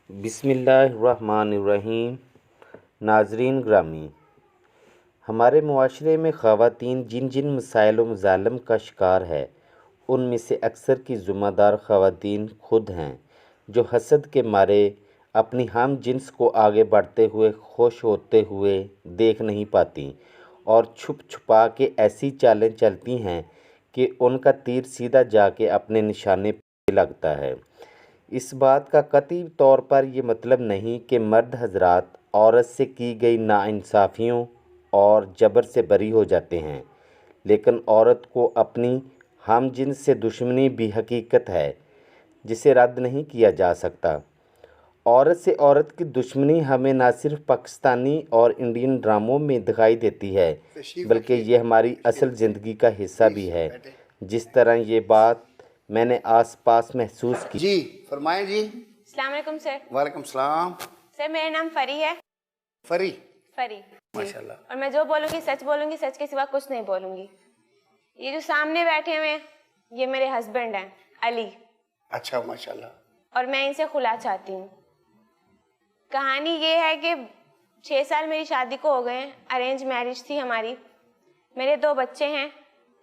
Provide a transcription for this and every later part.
बिस्मिल्लाहिर्रहमानिर्रहीम। नाज़रीन ग्रामी, हमारे मुआशरे में ख़वातीन जिन जिन मसाइल व मज़ालिम का शिकार है, उनमें से अक्सर की ज़िम्मेदार ख़वातीन खुद हैं, जो हसद के मारे अपनी हम जिन्स को आगे बढ़ते हुए खुश होते हुए देख नहीं पाती और छुप छुपा के ऐसी चालें चलती हैं कि उनका तीर सीधा जाके अपने निशाने पे लगता है। इस बात का कतई तौर पर ये मतलब नहीं कि मर्द हज़रात औरत से की गई नाइंसाफ़ियों और जबर से बरी हो जाते हैं, लेकिन औरत को अपनी हमजिन्स से दुश्मनी भी हकीकत है जिसे रद्द नहीं किया जा सकता। औरत से औरत की दुश्मनी हमें न सिर्फ पाकिस्तानी और इंडियन ड्रामों में दिखाई देती है, बल्कि ये हमारी असल ज़िंदगी का हिस्सा भी है। जिस तरह ये बात मैंने आसपास महसूस की। जी फरमाएं जी। अस्सलाम वालेकुम सर। वालेकुम सलाम। सर मेरा नाम फरी है। फरी माशाल्लाह। और मैं जो बोलूँगी सच बोलूँगी, सच के सिवा कुछ नहीं बोलूँगी। ये जो सामने बैठे हुए हैं, ये मेरे हस्बैंड हैं अली। अच्छा माशाल्लाह। और मैं इनसे खुला चाहती हूँ। कहानी ये है कि 6 साल मेरी शादी को हो गए हैं। अरेंज मैरिज थी हमारी। मेरे 2 बच्चे हैं,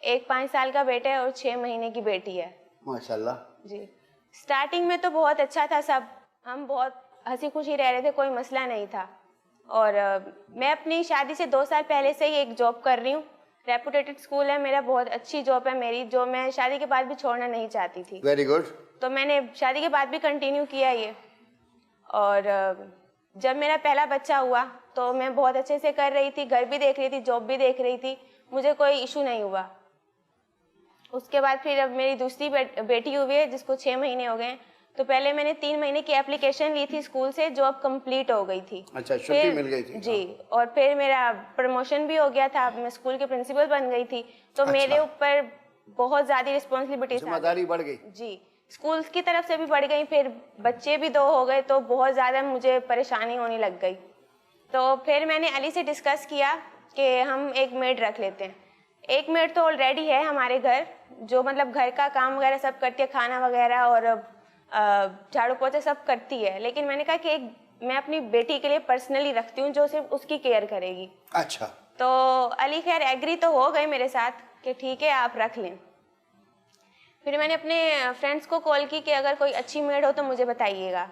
एक 5 साल का बेटा है और 6 महीने की बेटी है। माशाल्लाह जी। स्टार्टिंग में तो बहुत अच्छा था सब, हम बहुत हंसी खुशी रह रहे थे, कोई मसला नहीं था। और मैं अपनी शादी से 2 साल पहले से ही एक जॉब कर रही हूँ। रेपुटेटेड स्कूल है मेरा, बहुत अच्छी जॉब है मेरी, जो मैं शादी के बाद भी छोड़ना नहीं चाहती थी। Very good. तो मैंने शादी के बाद भी कंटिन्यू किया ये। और जब मेरा पहला बच्चा हुआ तो मैं बहुत अच्छे से कर रही थी, घर भी देख रही थी, जॉब भी देख रही थी, मुझे कोई इशू नहीं हुआ। उसके बाद फिर अब मेरी दूसरी बेटी हुई है जिसको 6 महीने हो गए हैं। तो पहले मैंने 3 महीने की एप्लीकेशन ली थी स्कूल से, जो अब कंप्लीट हो गई थी। अच्छा, छुट्टी मिल गई थी। जी। और फिर मेरा प्रमोशन भी हो गया था, मैं स्कूल के प्रिंसिपल बन गई थी। तो अच्छा। मेरे ऊपर बहुत ज़्यादा रिस्पॉन्सिबिलिटी, जिम्मेदारी बढ़ गई। जी। स्कूल की तरफ से भी बढ़ गई, फिर बच्चे भी 2 हो गए, तो बहुत ज़्यादा मुझे परेशानी होने लग गई। तो फिर मैंने अली से डिस्कस किया कि हम एक मेड रख लेते हैं। एक मेड तो ऑलरेडी है हमारे घर, जो मतलब घर का काम वगैरह सब करती है, खाना वगैरह और झाड़ू पोछा सब करती है। लेकिन मैंने कहा कि एक मैं अपनी बेटी के लिए पर्सनली रखती हूँ जो सिर्फ उसकी केयर करेगी। अच्छा। तो अली खैर एग्री तो हो गए मेरे साथ कि ठीक है आप रख लें। फिर मैंने अपने फ्रेंड्स को कॉल की कि अगर कोई अच्छी मेड हो तो मुझे बताइएगा।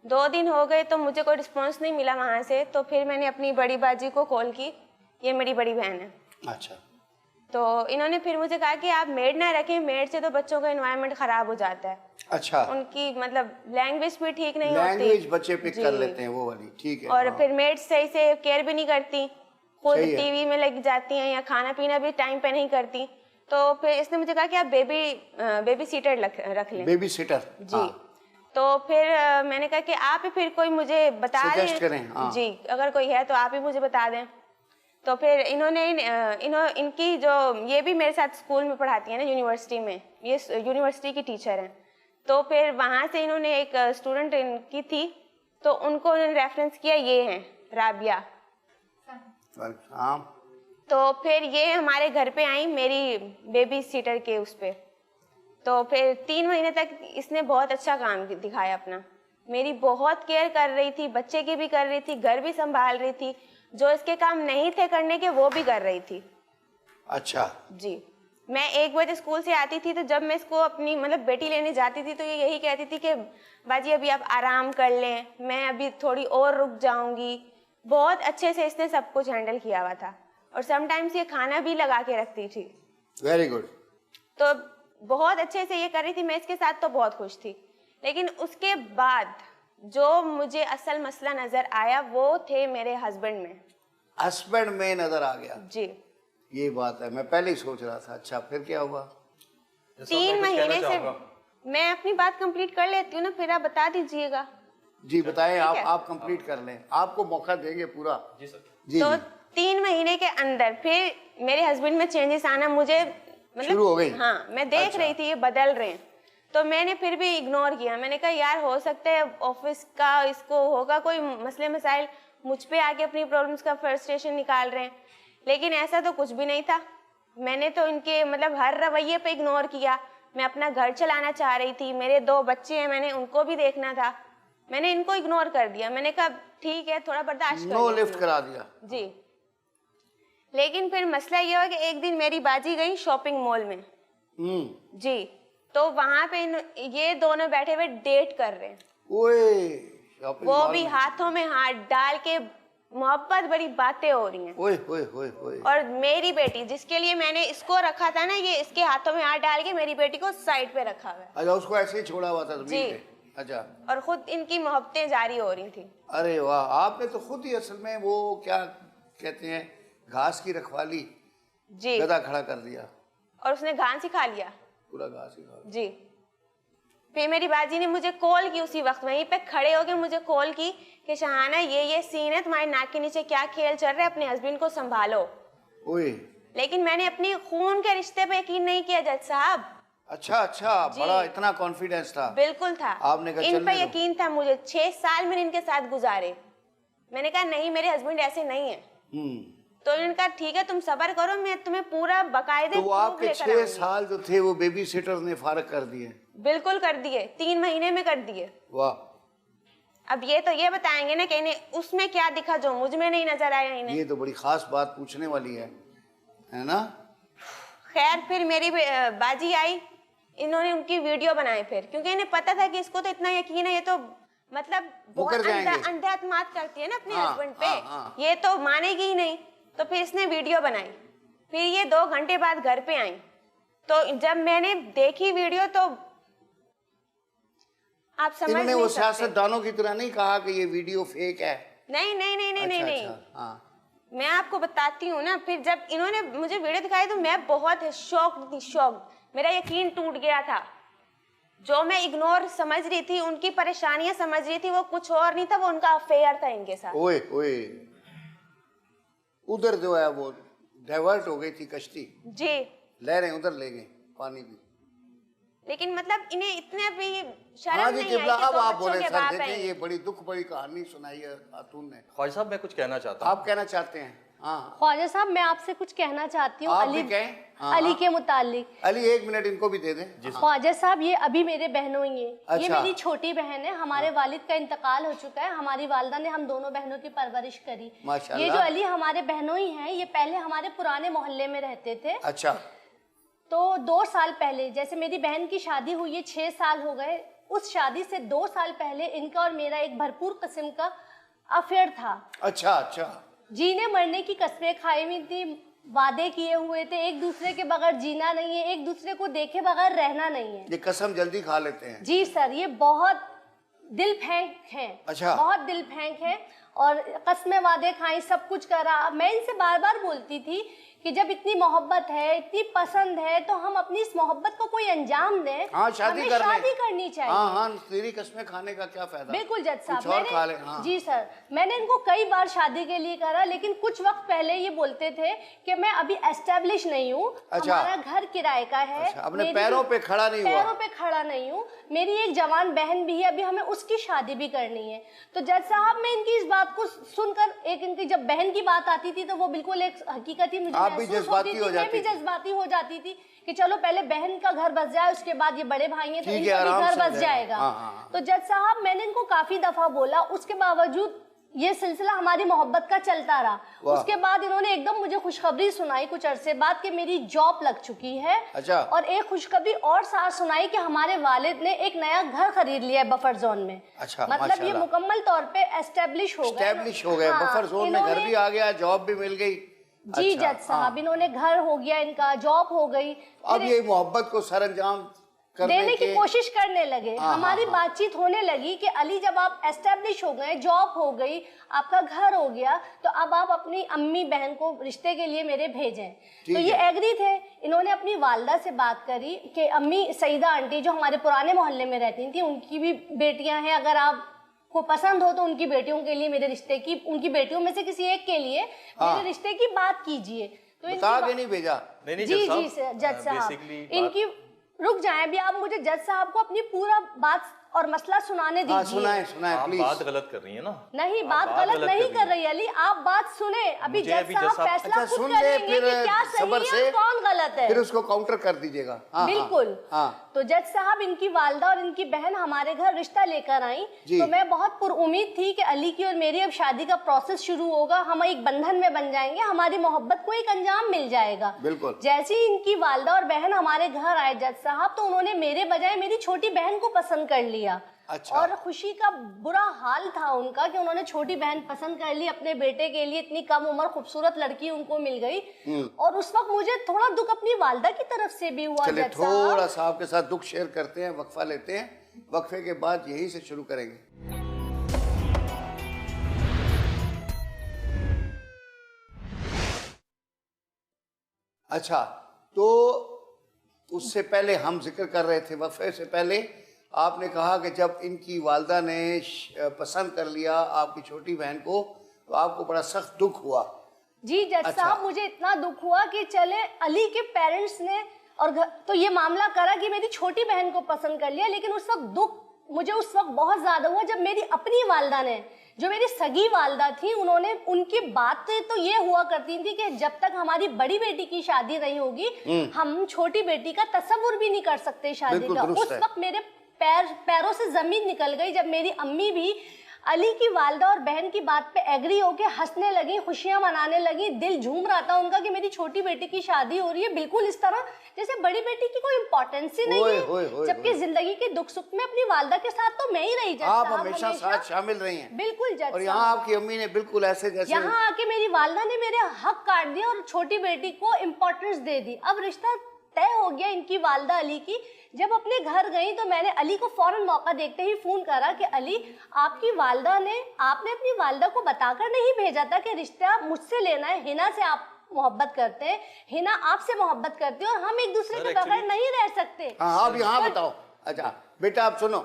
2 दिन हो गए तो मुझे कोई रिस्पॉन्स नहीं मिला वहाँ से। तो फिर मैंने अपनी बड़ी बाजी को कॉल की, ये मेरी बड़ी बहन है। अच्छा। तो इन्होंने फिर मुझे कहा कि आप मेड ना रखें, मेड से तो बच्चों का एनवायरनमेंट ख़राब हो जाता है। अच्छा। उनकी मतलब लैंग्वेज भी ठीक नहीं होती, लैंग्वेज बच्चे पिक कर लेते हैं वो वाली, ठीक है। और हाँ। फिर मेड सही से केयर भी नहीं करती, खुद सही है। टीवी में लग जाती हैं या खाना पीना भी टाइम पे नहीं करती। तो फिर इसने मुझे कहा कि आप बेबी सीटर रख लें। Baby sitter. जी। हाँ। तो फिर मैंने कहा कि आप ही फिर कोई मुझे बता सजेस्ट दें। करें। हाँ। जी, अगर कोई है तो आप ही मुझे बता दें। तो फिर इनकी जो ये भी मेरे साथ स्कूल में पढ़ाती है ना, यूनिवर्सिटी में, ये यूनिवर्सिटी की टीचर हैं। तो फिर वहाँ से इन्होंने एक स्टूडेंट इनकी थी, तो उनको उन्होंने रेफरेंस किया, ये हैं राबिया। हाँ। तो फिर ये हमारे घर पे आई मेरी बेबी सीटर के उस पे। तो फिर 3 महीने तक इसने बहुत अच्छा काम दिखाया अपना, मेरी बहुत केयर कर रही थी, बच्चे की भी कर रही थी, घर भी संभाल रही थी, जो इसके काम नहीं थे करने के वो भी कर रही थी। अच्छा। जी। मैं 1 बजे स्कूल से आती थी, तो जब मैं इसको अपनी मतलब बेटी लेने जाती थी तो ये यही कहती थी कि बाजी अभी आप आराम कर लें, मैं अभी थोड़ी और रुक जाऊंगी। बहुत अच्छे से इसने सब कुछ हैंडल किया हुआ था, और समटाइम्स ये खाना भी लगा के रखती थी। Very good. तो बहुत अच्छे से ये कर रही थी, मैं इसके साथ तो बहुत खुश थी। लेकिन उसके बाद जो मुझे असल मसला नजर आया वो थे मेरे हस्बैंड में। हस्बैंड में नजर आ गया। जी। ये बात है, मैं पहले ही सोच रहा था। अच्छा, फिर क्या हुआ? 3 महीने से मैं अपनी बात कंप्लीट कर लेती हूँ ना, फिर आप बता दीजिएगा। जी बताएं। आप कंप्लीट कर लें, आपको मौका देंगे पूरा। जी सर। जी। तो 3 महीने के अंदर फिर मेरे हस्बैंड में चेंजेस आना मुझे मतलब शुरू हो गई। हाँ, मैं देख रही थी ये बदल रहे हैं। तो मैंने फिर भी इग्नोर किया। मैंने कहा यार हो सकता है ऑफिस का इसको होगा कोई मसले मसाइल, मुझ पे आके अपनी प्रॉब्लम्स का फ्रस्ट्रेशन निकाल रहे हैं। लेकिन ऐसा तो कुछ भी नहीं था। मैंने तो इनके मतलब हर रवैये पे इग्नोर किया। मैं अपना घर चलाना चाह रही थी, मेरे 2 बच्चे हैं, मैंने उनको भी देखना था। मैंने इनको इग्नोर कर दिया, मैंने कहा ठीक है थोड़ा बर्दाश्त कर नो लेती लिफ्ट हूँ। करा दिया। जी। लेकिन फिर मसला ये हुआ कि एक दिन मेरी बाजी गई शॉपिंग मॉल में। जी। तो वहां पे ये दोनों बैठे हुए डेट कर रहे हैं। ओए, शॉपिंग वो मॉल भी में। हाथों में हाथ डाल के मोहब्बत भरी बातें हो रही हैं। ओए ओए ओए ओए। और मेरी बेटी जिसके लिए मैंने इसको रखा था ना, ये इसके हाथों में हाथ डाल के मेरी बेटी को साइड पे रखा हुआ है। अच्छा, उसको ऐसे ही छोड़ा हुआ था जी। जमीन पे। अच्छा। और खुद इनकी मोहब्बतें जारी हो रही थी। अरे वाह, आपने तो खुद ही असल में वो क्या कहते हैं, घास की रखवाली, जी। गधा खड़ा कर दिया। और उसने घास ही खा लिया। पूरा घास ही खा लिया। जी। फिर मेरी बाजी ने मुझे कॉल की, उसी वक्त वहीं पे खड़े होके मुझे कॉल की कि शहाना ये सीन है, तुम्हारे नाक के नीचे क्या खेल चल रहा है, अपने हस्बैंड को संभालो। ओए। लेकिन मैंने अपनी खून के रिश्ते पे यकीन नहीं किया जज साहब। अच्छा, बड़ा इतना कॉन्फिडेंस था। बिल्कुल था। आपने कहा इन पे चलने दो। यकीन था मुझे। 6 साल मैंने इनके साथ गुजारे। मैंने कहा नहीं, मेरे हस्बैंड ऐसे नहीं है। तो इन्होंने कहा ठीक है तुम सब्र करो, मैं तुम्हें पूरा बकायदे तो वो आपके 6 साल जो थे वो बेबी सिटर ने फारग कर दिए। बिल्कुल कर दिए, 3 महीने में कर दिए। वाह। अब ये तो ये बताएंगे ना कि इन्हें उसमें क्या दिखा जो मुझ में नहीं नजर आया इन्हें। ये तो बड़ी खास बात पूछने वाली है ना। खैर फिर मेरी बाजी आई, इन्होंने उनकी वीडियो बनाई फिर, क्योंकि इन्हें पता था कि इसको तो इतना यकीन है, ये तो मतलब बहुत अंधा एतमाद करती है ना अपने हस्बैंड पे। ये तो मानेगी ही नहीं। तो फिर इसने वीडियो बनाई। फिर ये 2 घंटे बाद घर पे आई। तो जब मैंने देखी वीडियो तो आप समझ नहीं सकते। वो सियासतदानों की तरह नहीं कहा कि ये वीडियो फेक है। नहीं नहीं नहीं नहीं नहीं, नहीं। हाँ। मैं आपको बताती हूँ ना। फिर जब इन्होंने मुझे वीडियो दिखाई तो मैं बहुत शॉक्ड थी, शॉक्ड। मेरा यकीन टूट गया था। जो मैं इग्नोर समझ रही थी, उनकी परेशानियां समझ रही थी, वो कुछ और नहीं था, वो उनका अफेयर था इनके साथ। ओए ओए। उधर जो है वो डाइवर्ट हो गई थी कश्ती। जी। लहरें उधर ले गई, पानी भी। लेकिन मतलब इन्हें इतने भी शर्म हाँ नहीं जी, आई कि अब 2 आप बच्चों बोले के सर, बाप देखें हैं। ये बड़ी दुख बड़ी कहानी सुनाई है खातून ने। ख्वाजा साहब मैं कुछ कहना चाहता हूँ। आप कहना चाहते हैं? हाँ। ख्वाजा साहब मैं आपसे कुछ कहना चाहती हूँ। आप अली भी कहें। हाँ, अली हाँ। के मुतालिक। अली 1 मिनट इनको भी दे दें। ख्वाजा साहब ये अभी मेरे बहनों ही है। अच्छा। ये मेरी छोटी बहन है। हमारे वालिद का इंतकाल हो चुका है। हमारी वालिदा ने हम दोनों बहनों की परवरिश करी। माशाल्लाह। ये जो अली हमारे बहनों ही हैं, ये पहले हमारे पुराने मोहल्ले में रहते थे। अच्छा। तो 2 साल पहले, जैसे मेरी बहन की शादी हुई है 6 साल हो गए, उस शादी से 2 साल पहले इनका और मेरा एक भरपूर किस्म का अफेयर था। अच्छा। जीने मरने की कस्में खाई हुई थी, वादे किए हुए थे, एक दूसरे के बगैर जीना नहीं है, एक दूसरे को देखे बगैर रहना नहीं है। ये कसम जल्दी खा लेते हैं। जी सर, ये बहुत दिल फेंक है। अच्छा। बहुत दिल फेंक है और कस्में वादे खाई, सब कुछ करा। मैं इनसे बार बार बोलती थी कि जब इतनी मोहब्बत है, इतनी पसंद है, तो हम अपनी इस मोहब्बत को कोई अंजाम दें। हाँ, शादी करनी चाहिए। हाँ, तेरी कस्में खाने का क्या फायदा। बिल्कुल जज साहब, कुछ और खा ले। हाँ। जी सर, मैंने इनको कई बार शादी के लिए करा, लेकिन कुछ वक्त पहले ये बोलते थे कि मैं अभी एस्टेब्लिश नहीं हूँ। अच्छा। हमारा घर किराए का है। अच्छा, अपने पैरों पे खड़ा नहीं हुआ। पैरों पे खड़ा नहीं हूँ। मेरी एक जवान बहन भी है, अभी हमें उसकी शादी भी करनी है। तो जज साहब, मैं इनकी इस बात को सुनकर, एक इनकी जब बहन की बात आती थी तो वो बिल्कुल एक हकीकत ही मुझे महसूस होती थी। मैं भी जज्बाती हो जाती थी कि चलो पहले बहन का घर बस जाए, उसके बाद ये बड़े भाई हैं तो इनका भी घर बस जाएगा। हाँ। तो जज साहब, मैंने इनको काफी दफा बोला, उसके बावजूद ये सिलसिला हमारी मोहब्बत का चलता रहा। उसके बाद इन्होंने एकदम मुझे खुशखबरी सुनाई कुछ अरसे बाद कि मेरी जॉब लग चुकी है। अच्छा। और एक खुशखबरी और साथ सुनाई कि हमारे वालिद ने एक नया घर खरीद लिया है बफर जोन में। अच्छा, मतलब ये मुकम्मल तौर पे एस्टेब्लिश हो गए। बफर जोन में घर भी आ गया, जॉब भी मिल गई। जी जज साहब, इन्होंने घर हो गया, इनका जॉब हो गई। अब ये मोहब्बत को सरअंजाम देने की कोशिश करने लगे। हमारी बातचीत होने लगी कि अली, जब आप एस्टेब्लिश हो गए, जॉब हो गई, आपका घर हो गया, तो अब आप अपनी अम्मी बहन को रिश्ते के लिए मेरे भेजें। तो ये एग्री थे। इन्होंने अपनी वालदा से बात करी कि अम्मी सईदा आंटी जो हमारे पुराने मोहल्ले में रहती थी, उनकी भी बेटियां हैं, अगर आप को पसंद हो तो उनकी बेटियों के लिए, मेरे रिश्ते की, उनकी बेटियों में से किसी एक के लिए मेरे रिश्ते की बात कीजिए। तो बता के नहीं भेजा। जी जज साहब, इनकी रुक जाएं अभी आप, मुझे जज साहब को अपनी पूरा बात और मसला सुनाने हाँ, दीजिए। सुनाए सुनाए आप प्लीज। बात गलत कर रही है ना। नहीं, आप बात गलत नहीं रही कर हैं। रही अली, आप बात सुने। अभी मुझे जज अभी साहब जज साहब- फैसला अच्छा, खुद सुन ले, करेंगे फिर कि क्या सब्र सही है से और कौन गलत है। फिर उसको काउंटर कर दीजिएगा। हाँ, बिल्कुल। हाँ। तो जज साहब, इनकी वालदा और इनकी बहन हमारे घर रिश्ता लेकर आई, जी। तो मैं बहुत पुरउम्मीद थी कि अली की और मेरी अब शादी का प्रोसेस शुरू होगा, हम एक बंधन में बन जाएंगे, हमारी मोहब्बत को एक अंजाम मिल जाएगा। बिल्कुल। जैसे ही इनकी वालदा और बहन हमारे घर आए जज साहब, तो उन्होंने मेरे बजाय मेरी छोटी बहन को पसंद कर लिया। अच्छा। और खुशी का बुरा हाल था उनका कि उन्होंने छोटी बहन पसंद कर ली अपने बेटे के लिए। इतनी कम उम्र खूबसूरत लड़की उनको मिल गई। और उस वक्त मुझे थोड़ा दुख अपनी वालदा की तरफ से भी हुआ। चलिए जज साहब, थोड़ा सा आपके साथ दुख शेयर करते हैं, वक्फा लेते हैं, वक्फे के बाद यहीं से शुरू करेंगे। अच्छा, तो उससे पहले हम जिक्र कर रहे थे, वक्फे से पहले आपने कहा कि जब इनकी वालदा ने पसंद कर लिया आपकी छोटी बहन को, तो आपको बड़ा सख्त दुख हुआ। जी जज अच्छा। साहब, मुझे इतना दुख हुआ कि चले अली के पेरेंट्स ने और तो ये मामला करा कि मेरी छोटी बहन को पसंद कर लिया, लेकिन उस वक्त दुख मुझे उस वक्त बहुत ज्यादा हुआ जब मेरी अपनी वालदा ने, जो मेरी सगी वालदा थी, उन्होंने, उनकी बातें तो ये हुआ करती थी कि जब तक हमारी बड़ी बेटी की शादी नहीं होगी हम छोटी बेटी का तसव्वुर भी नहीं कर सकते शादी बिल्कुल का। दुरुस्त उस है। वक्त मेरे पैरों से जमीन निकल गई जब मेरी अम्मी भी अली की वालदा और बहन की बात पे एग्री होके हंसने लगी, खुशियां मनाने लगी। दिल झूम रहा था उनका कि मेरी छोटी बेटी की शादी हो रही है, बिल्कुल इस तरह जैसे बड़ी बेटी की कोई इंपॉर्टेंस ही नहीं है। जबकि जिंदगी के दुख सुख में अपनी वालदा के साथ तो मैं ही रही। जज आप साहब, हमेशा साथ शामिल रही हैं। बिल्कुल जज और यहाँ आपकी अम्मी ने बिल्कुल ऐसे जैसे यहाँ आके मेरी वालदा ने मेरे हक काट दिया और छोटी बेटी को इम्पोर्टेंस दे दी। अब रिश्ता तय हो गया इनकी वालदा अली की। जब अपने घर गई तो मैंने अली को फौरन मौका देखते ही फोन करा कि अली, आपकी वालदा ने, आपने अपनी वालदा को बताकर नहीं भेजा था कि रिश्ता मुझसे लेना है, हिना से आप मोहब्बत करते हैं, हिना आपसे मोहब्बत करती है और हम एक दूसरे के बगैर नहीं रह सकते। हाँ, आप यहाँ बताओ। अच्छा बेटा, आप सुनो,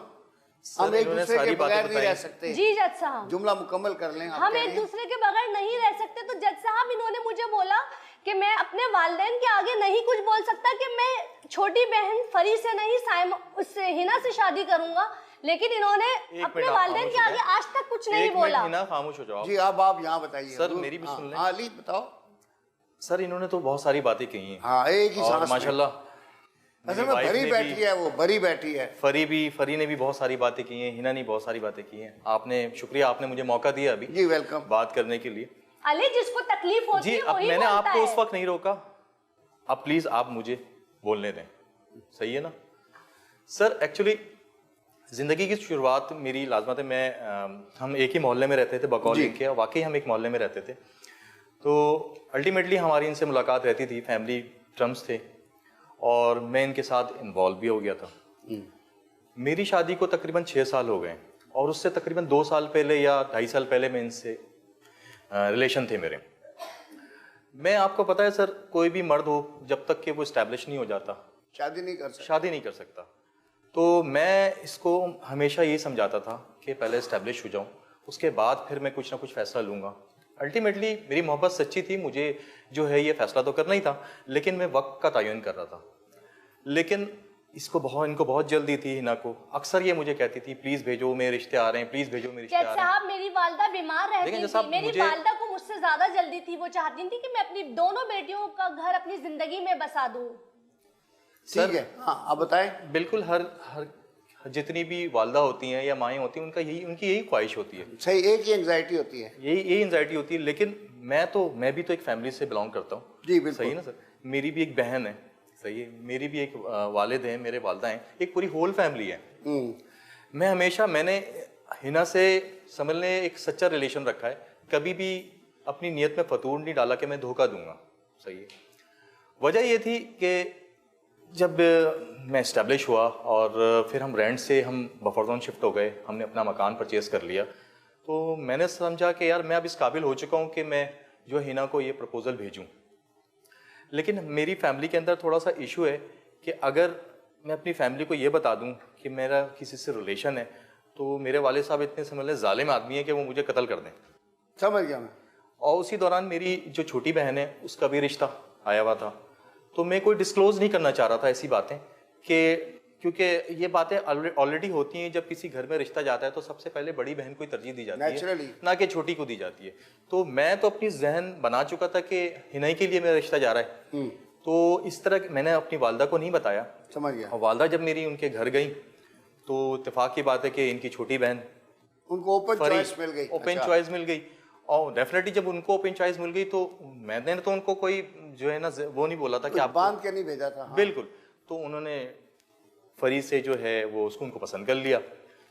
हम एक दूसरे के बगैर नहीं रह सकते। जी जज साहब, जुमला मुकम्मल कर लें। हम एक दूसरे के बगैर नहीं रह सकते। तो जज साहब, इन्होंने मुझे बोला कि मैं अपने वालिदैन के आगे नहीं कुछ बोल सकता कि मैं छोटी बहन फरी से नहीं साइम उससे हिना से शादी करूंगा, लेकिन इन्होंने अपने वालिदैन के आगे आज तक कुछ नहीं बोला। हिना, खामोश हो जाओ। जी अब आप यहाँ बताइए। सर मेरी भी सुन लें। हाँ अली बताओ। सर इन्होंने तो बहुत सारी बातें कही हैं। हाँ, एक ही और सांस में। माशाल्लाह असल में भरी बैठी है, वो भरी बैठी है। फरी ने भी बहुत सारी बातें की हैं, हिना ने बहुत सारी बातें की हैं। आपने शुक्रिया, आपने मुझे मौका दिया अभी जी वेलकम बात करने के लिए। अली, जिसको तकलीफ होती जी है अब वही मैंने बोलता आपको है। उस वक्त नहीं रोका, अब प्लीज आप मुझे बोलने दें, सही है ना। सर एक्चुअली जिंदगी की शुरुआत मेरी लाजमत है, हम एक ही मोहल्ले में रहते थे, बकौल लिंक के, वाकई हम एक मोहल्ले में रहते थे। तो अल्टीमेटली हमारी इनसे मुलाकात रहती थी, फैमिली टर्म्स थे, और मैं इनके साथ इन्वॉल्व भी हो गया था। मेरी शादी को तकरीबन 6 साल हो गए, और उससे तकरीबन 2 साल पहले या 2.5 साल पहले मैं इनसे रिलेशन थे मेरे। मैं, आपको पता है सर, कोई भी मर्द हो जब तक कि वो इस्टेब्लिश नहीं हो जाता शादी नहीं कर सकता। तो मैं इसको हमेशा ये समझाता था कि पहले इस्टेब्लिश हो जाऊं, उसके बाद फिर मैं कुछ ना कुछ फैसला लूँगा। अल्टीमेटली मेरी मोहब्बत सच्ची थी, मुझे जो है ये फैसला तो करना ही था, लेकिन मैं वक्त का तयन कर रहा था। लेकिन इनको बहुत जल्दी थी, हिना को। अक्सर ये मुझे कहती थी, प्लीज भेजो मेरे रिश्ते आ रहे हैं, प्लीज भेजो मेरे रिश्ते आ रहे हैं। साहब, मेरी वालदा बीमार रहती थी, मेरी वालदा को मुझसे ज्यादा जल्दी थी, वो चाहती थी कि मैं अपनी दोनों बेटियों का घर अपनी जिंदगी में बसा दूं। ठीक है, हाँ आप बताएं। बिल्कुल, हर जितनी भी वालदा होती हैं या माएँ होती हैं, उनकी यही ख्वाहिश होती है। सही, एक ही एंग्जाइटी होती है, यही एंग्जाइटी होती है। लेकिन मैं भी तो एक फैमिली से बिलोंग करता हूँ। जी बिल्कुल, सही है ना सर। मेरी भी एक बहन है, सही है, मेरी भी एक वालिद हैं, मेरे वालदा हैं, एक पूरी होल फैमिली है। मैंने हिना से समझ लें एक सच्चा रिलेशन रखा है, कभी भी अपनी नीयत में फतूर नहीं डाला कि मैं धोखा दूंगा। सही है। वजह ये थी कि जब मैं इस्टेब्लिश हुआ और फिर हम रेंट से हम बफरजोन शिफ्ट हो गए, हमने अपना मकान परचेज़ कर लिया, तो मैंने समझा कि यार मैं अब इस काबिल हो चुका हूँ कि मैं जो हिना को ये प्रपोज़ल भेजूँ। लेकिन मेरी फैमिली के अंदर थोड़ा सा इशू है कि अगर मैं अपनी फैमिली को ये बता दूं कि मेरा किसी से रिलेशन है, तो मेरे वाले साहब इतने समझ लें जालिम आदमी है कि वो मुझे कत्ल कर दें। समझ गया मैं। और उसी दौरान मेरी जो छोटी बहन है उसका भी रिश्ता आया हुआ था, तो मैं कोई डिस्क्लोज नहीं करना चाह रहा था ऐसी बातें क्योंकि ये बातें ऑलरेडी होती हैं, जब किसी घर में रिश्ता जाता है तो सबसे पहले बड़ी बहन को ही तरजीह दी जाती Naturally. है, ना कि छोटी को दी जाती है। तो मैं तो अपनी जहन बना चुका था कि हिनाई के लिए मेरा रिश्ता जा रहा है, तो इस तरह मैंने अपनी वालदा को नहीं बताया। समझ गया। और वालदा जब मेरी उनके घर गई तो इत्तेफाक की बात है कि इनकी छोटी बहन उनको ओपन चॉइस मिल गई। ओपन अच्छा। चॉइस मिल गई, और डेफिनेटली जब उनको ओपन चॉइस मिल गई तो मैंने तो उनको कोई जो है ना वो नहीं बोला था कि आप बांध के नहीं भेजा था। हाँ। बिल्कुल। तो उन्होंने फरी से जो है वो उसको उनको पसंद कर लिया।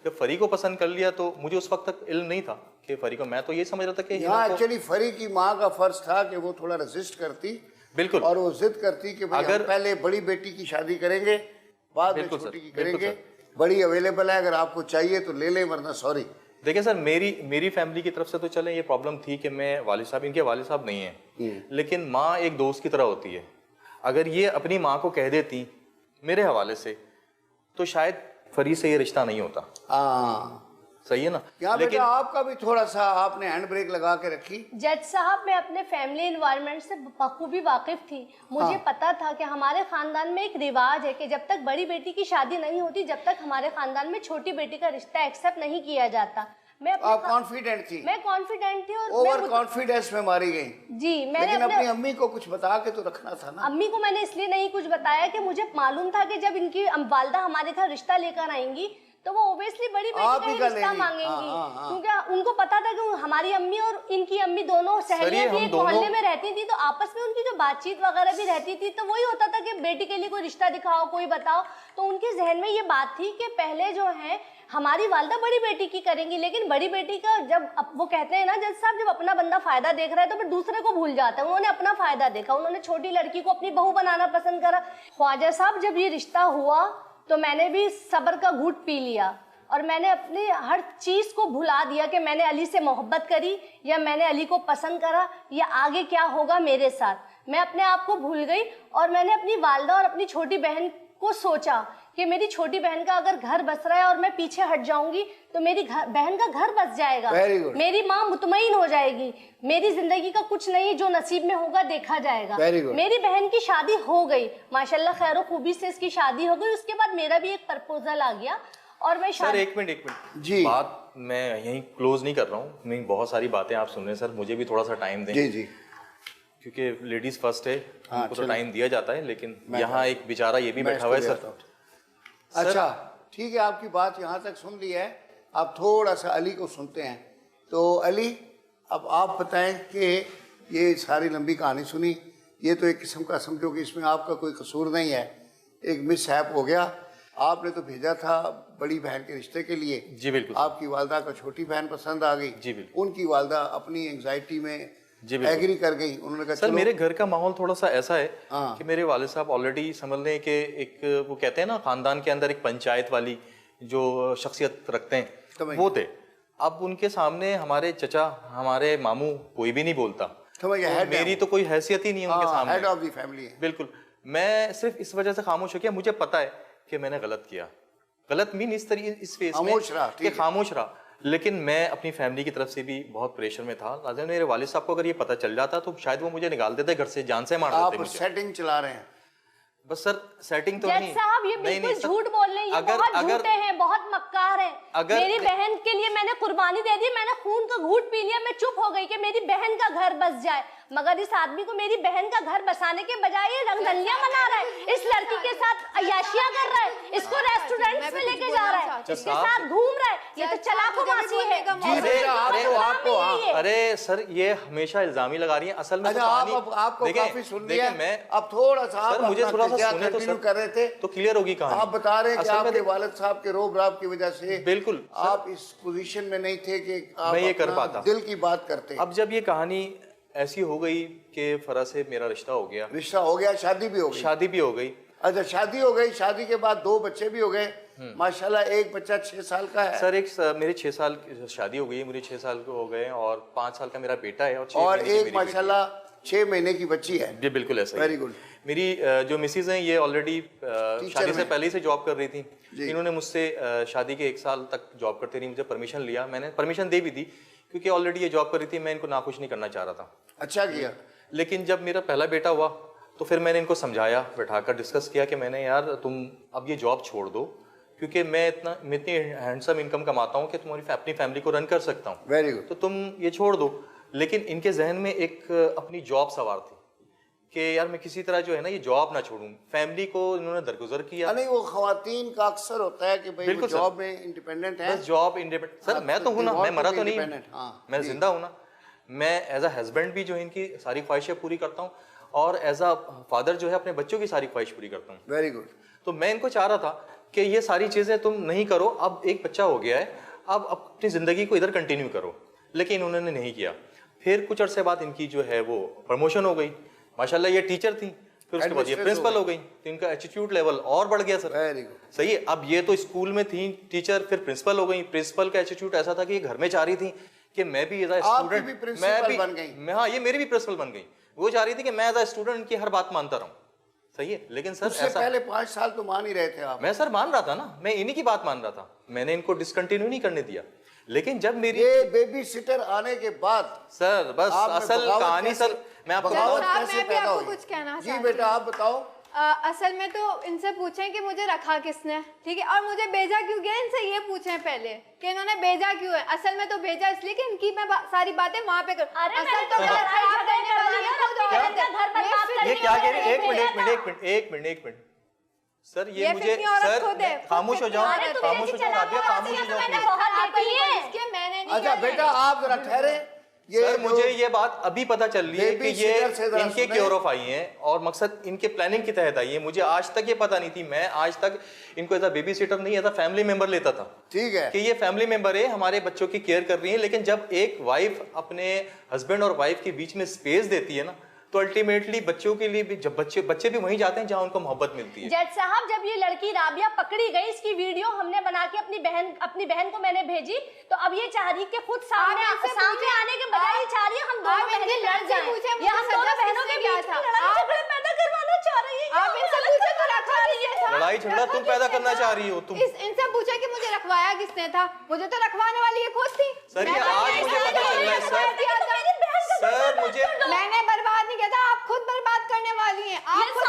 जब फरी को पसंद कर लिया तो मुझे उस वक्त तक इल्म नहीं था कि फरी को, मैं तो ये समझ रहा था कि यहाँ एक्चुअली फरी की माँ का फर्ज था कि वो थोड़ा रेजिस्ट करती, बिल्कुल, और वो जिद करती कि भाई हम पहले बड़ी बेटी की शादी करेंगे, बाद में छोटी की करेंगे, बड़ी अवेलेबल है, अगर आपको चाहिए तो ले लें वरना सॉरी। देखिए सर, मेरी फैमिली की तरफ से तो चले ये प्रॉब्लम थी कि मैं वालिद साहब, इनके वालिद साहब नहीं है, लेकिन माँ एक दोस्त की तरह होती है। अगर ये अपनी माँ को कह देती मेरे हवाले से तो शायद फरी से ये रिश्ता नहीं होता। सही है ना। लेकिन आपका भी थोड़ा सा आपने हैंड ब्रेक लगा के रखी। जज साहब, मैं अपने फैमिली एनवायरनमेंट से बखूबी वाकिफ थी। मुझे पता था कि हमारे खानदान में एक रिवाज है कि जब तक बड़ी बेटी की शादी नहीं होती, जब तक हमारे खानदान में छोटी बेटी का रिश्ता एक्सेप्ट नहीं किया जाता। आप कॉन्फिडेंट थी? मैं कॉन्फिडेंट थी और ओवर कॉन्फिडेंस में मारी गई। जी, मैंने अपनी अम्मी को कुछ बता के तो रखना था ना। अम्मी को मैंने इसलिए नहीं कुछ बताया कि मुझे मालूम था कि जब इनकी वालदा हमारे घर रिश्ता लेकर आएंगी तो वो ओबियसली बड़ी बेटी का ही रिश्ता मांगेंगी, क्योंकि उनको पता था कि हमारी अम्मी और इनकी अम्मी दोनों सहेलियां भी एक मोहल्ले में रहती थी, तो आपस में उनकी जो बातचीत वगैरह भी रहती थी, तो वही होता था कि बेटी के लिए कोई रिश्ता दिखाओ, कोई बताओ। तो उनके जहन में ये बात थी कि पहले जो है हमारी वालदा बड़ी बेटी की करेंगी, लेकिन बड़ी बेटी का जब वो कहते हैं ना जज साहब, जब अपना बंदा फायदा देख रहा है तो फिर दूसरे को भूल जाता है। उन्होंने अपना फायदा देखा, उन्होंने छोटी लड़की को अपनी बहू बनाना पसंद करा। ख्वाजा साहब, जब ये रिश्ता हुआ तो मैंने भी सब्र का घूंट पी लिया और मैंने अपनी हर चीज को भुला दिया कि मैंने अली से मोहब्बत करी या मैंने अली को पसंद करा या आगे क्या होगा मेरे साथ। मैं अपने आप को भूल गई और मैंने अपनी वालदा और अपनी छोटी बहन को सोचा कि मेरी छोटी बहन का अगर घर बस रहा है और मैं पीछे हट जाऊंगी तो मेरी बहन का घर बस जाएगा, मेरी माँ मुतमईन हो जाएगी, मेरी जिंदगी का कुछ नहीं, जो नसीब में होगा देखा जाएगा। मेरी बहन की शादी हो गई माशाल्लाह, खैर खूबी से इसकी शादी हो गई। उसके बाद मेरा भी एक प्रपोजल आ गया और मैं सर एक मिनट जी, बात मैं यहीं क्लोज नहीं कर रहा हूँ, मैं बहुत सारी बातें आप सुन रहे हैं सर, मुझे भी थोड़ा सा टाइम दें। जी जी, क्योंकि लेडीज फर्स्ट है, उनको तो टाइम दिया जाता है, लेकिन यहाँ एक बेचारा ये भी बैठा हुआ है सर। अच्छा ठीक है, आपकी बात यहाँ तक सुन ली है, आप थोड़ा सा अली को सुनते हैं। तो अली, अब आप बताएं कि ये सारी लंबी कहानी सुनी, ये तो एक किस्म का समझो कि इसमें आपका कोई कसूर नहीं है, एक मिसहैप हो गया। आपने तो भेजा था बड़ी बहन के रिश्ते के लिए। जी बिल्कुल। आपकी वालदा को छोटी बहन पसंद आ गई। जी बिल्कुल। उनकी वालदा अपनी एंग्जाइटी में एग्री कर गई, उन्होंने कहा सर मेरे घर का माहौल थोड़ा सा ऐसा है कि मेरे वालिद साहब ऑलरेडी समझ लें कि एक वो कहते हैं ना खानदान के अंदर एक पंचायत वाली जो शख्सियत रखते हैं वो थे। अब उनके सामने हमारे चचा, हमारे मामू कोई भी नहीं बोलता, तो मेरी तो कोई हैसियत ही नहीं है उनके सामने, हेड ऑफ द फैमिली है। बिल्कुल। मैं सिर्फ इस वजह से खामोश हो गया, मुझे पता है कि मैंने गलत किया, गलत मीन इस तरीके इस फेस में कि खामोश रहा, लेकिन मैं अपनी फैमिली की तरफ से भी बहुत प्रेशर में था। लाज़िम मेरे वालिद साहब को अगर ये पता चल जाता तो शायद वो मुझे निकाल देते घर से, जान से मार देते मुझे। आप सेटिंग चला रहे हैं? बस सर सेटिंग तो नहीं साहब, ये बिल्कुल झूठ बोल रहे हैं, ये बहुत झूठे हैं, बहुत मक्कार हैं। मेरी बहन के लिए मैंने कुर्बानी दे दी, मैंने खून का घूंट पी लिया, मैं चुप हो गई कि मेरी बहन का घर बस जाए, मगर इस आदमी को मेरी बहन का घर बसाने के बजाय ये रंगदलियां मना रहा है, इस लड़की के साथ अय्याशियां कर रहा है, इसको रेस्टोरेंट्स में लेके जा रहा है, इसके साथ घूम रहा है, ये तो चालाक-ओ-मासी है। अरे सर ये हमेशा इल्जामी लगा रही है, असल में आपको काफी सुन लिया, मैं अब थोड़ा सा मुझे थोड़ा सा सुने तो सर, कर रहे थे तो क्लियर होगी कहानी। आप बता रहे हैं कि आपके वालिद साहब के रोब राब की वजह से बिल्कुल आप इस पोजीशन में नहीं थे कि आप मैं ये कर पाता, दिल की बात करते। अब जब ये कहानी ऐसी हो गई कि फरा से मेरा रिश्ता हो गया, शादी भी हो गई। अच्छा, शादी हो गई, शादी के बाद 2 बच्चे भी हो गए माशाल्लाह। एक बच्चा 6 साल का है सर, मेरे 6 साल शादी हो गई, मुझे 6 साल को हो गए और 5 साल का मेरा बेटा है और एक माशाल्लाह 6 महीने की बच्ची है। जी बिल्कुल ऐसा। Very good. मेरी जो मिसेज हैं ये ऑलरेडी शादी से पहले ही से जॉब कर रही थी, इन्होंने मुझसे शादी के 1 साल तक जॉब करती रही, मुझे परमिशन लिया, मैंने परमिशन दे भी दी क्योंकि ऑलरेडी ये जॉब कर रही थी, मैं इनको नाखुश नहीं करना चाह रहा था। अच्छा किया। लेकिन जब मेरा पहला बेटा हुआ तो फिर मैंने इनको समझाया, बैठाकर डिस्कस किया कि मैंने यार तुम अब ये जॉब छोड़ दो, क्योंकि मैं इतनी हैंडसम इनकम कमाता हूँ कि तुम्हारी अपनी फैमिली को रन कर सकता हूँ। Very good. तो तुम ये छोड़ दो। लेकिन इनके जहन में एक अपनी जॉब सवार थी कि यार मैं किसी तरह जो है ना ये जॉब ना छोड़ूं। फैमिली को इन्होंने दरगुजर किया। नहीं, वो खवातीन का अक्सर होता है कि भाई वो जॉब में इंडिपेंडेंट है। बस जॉब इंडिपेंडेंट। सर मैं तो हूँ ना, मैं मरा तो नहीं, मैं जिंदा हूँ ना। मैं एज अ हस्बैंड भी जो है इनकी सारी ख्वाहिशें पूरी करता हूँ और एज अ फादर जो है अपने बच्चों की सारी ख्वाहिश पूरी करता हूँ। Very good. तो मैं इनको चाह रहा था कि ये सारी चीज़ें तुम नहीं करो, अब एक बच्चा हो गया है, अब अपनी ज़िंदगी को इधर कंटिन्यू करो। लेकिन उन्होंने नहीं किया। फिर कुछ अरसे बाद इनकी जो है वो प्रमोशन हो गई, माशाल्लाह ये टीचर थी, फिर उसके बाद ये प्रिंसिपल हो गई, तो इनका एटीट्यूड लेवल और बढ़ गया सर। Very good. सही है। अब ये तो स्कूल में थी टीचर, फिर प्रिंसिपल हो गई। प्रिंसिपल का एटीट्यूड ऐसा था कि ये घर में चाह रही थी कि मैं भी एज अ स्टूडेंट, मैं भी बन गई। हाँ, ये मेरी भी प्रिंसिपल बन गई। वो चाह रही थी कि मैं एज अ स्टूडेंट इनकी हर बात मानता रहूं। सही है। लेकिन सर उससे पहले 5 साल तो मान ही रहे थे आप। मैं सर मान रहा था ना, मैं इन्हीं की बात मान रहा था, मैंने इनको डिसकंटिन्यू नहीं करने दिया। लेकिन जब मेरी ये बेबी सिटर आने के बाद सर बस असल कहानी सर मैं आपको बगावत बताऊं। कैसे मैं भी पैदा आपको हुई? कुछ कहना जी चाहती बेटा आप बताओ। असल में तो इनसे पूछें कि मुझे रखा किसने, ठीक है, और मुझे भेजा क्यों गया, इनसे ये पूछें पहले कि इन्होंने भेजा क्यों है। असल में तो भेजा इसलिए कि इनकी मैं सारी बातें वहाँ पे करूँ। असल तो ये क्या कह रही है? एक मिनट सर, ये मुझे सर खामोश हो जाओ, खामोश हो जाओ राबिया, खामोश हो जाओ। अच्छा बेटा आप जरा ठहरे। सर मुझे ये बात अभी पता चल रही है कि ये इनके सुने। क्योर ऑफ आई हैं और मकसद इनके प्लानिंग के तहत आई है। मुझे आज तक ये पता नहीं थी। मैं आज तक इनको एज अ बेबी सिटर नहीं, एज अ फैमिली मेंबर लेता था। ठीक है कि ये फैमिली मेंबर है, हमारे बच्चों की केयर कर रही है। लेकिन जब एक वाइफ अपने हस्बैंड और वाइफ के बीच में स्पेस देती है ना, तो अल्टीमेटली बच्चों के लिए भी, जब बच्चे भी वहीं जाते हैं जहां उनको मोहब्बत मिलती है। जज साहब जब ये लड़की राबिया पकड़ी गई, इसकी वीडियो हमने बना के अपनी बहन को मैंने भेजी, तो अब ये चाह रही कि खुद सामने आने के बजाय ये चाह रही है हम दोनों बहनें लड़ जाएं। ये हम दोनों बहनों के बीच में लड़ाई झगड़ा पैदा करवाना चाह रही है। आप इनसे पूछे तो रखवा लीजिए था। लड़ाई झगड़ा तुम पैदा करना चाह रही हो तुम। इनसे पूछे कि मुझे रखवाया किसने था, मुझे तो रखवाने वाली ये खुद थी। सर ये आज मुझे पता चल रहा है सर मुझे मैंने बर्बाद नहीं किया था, आप खुद बर्बाद करने वाली हैं। आप खुद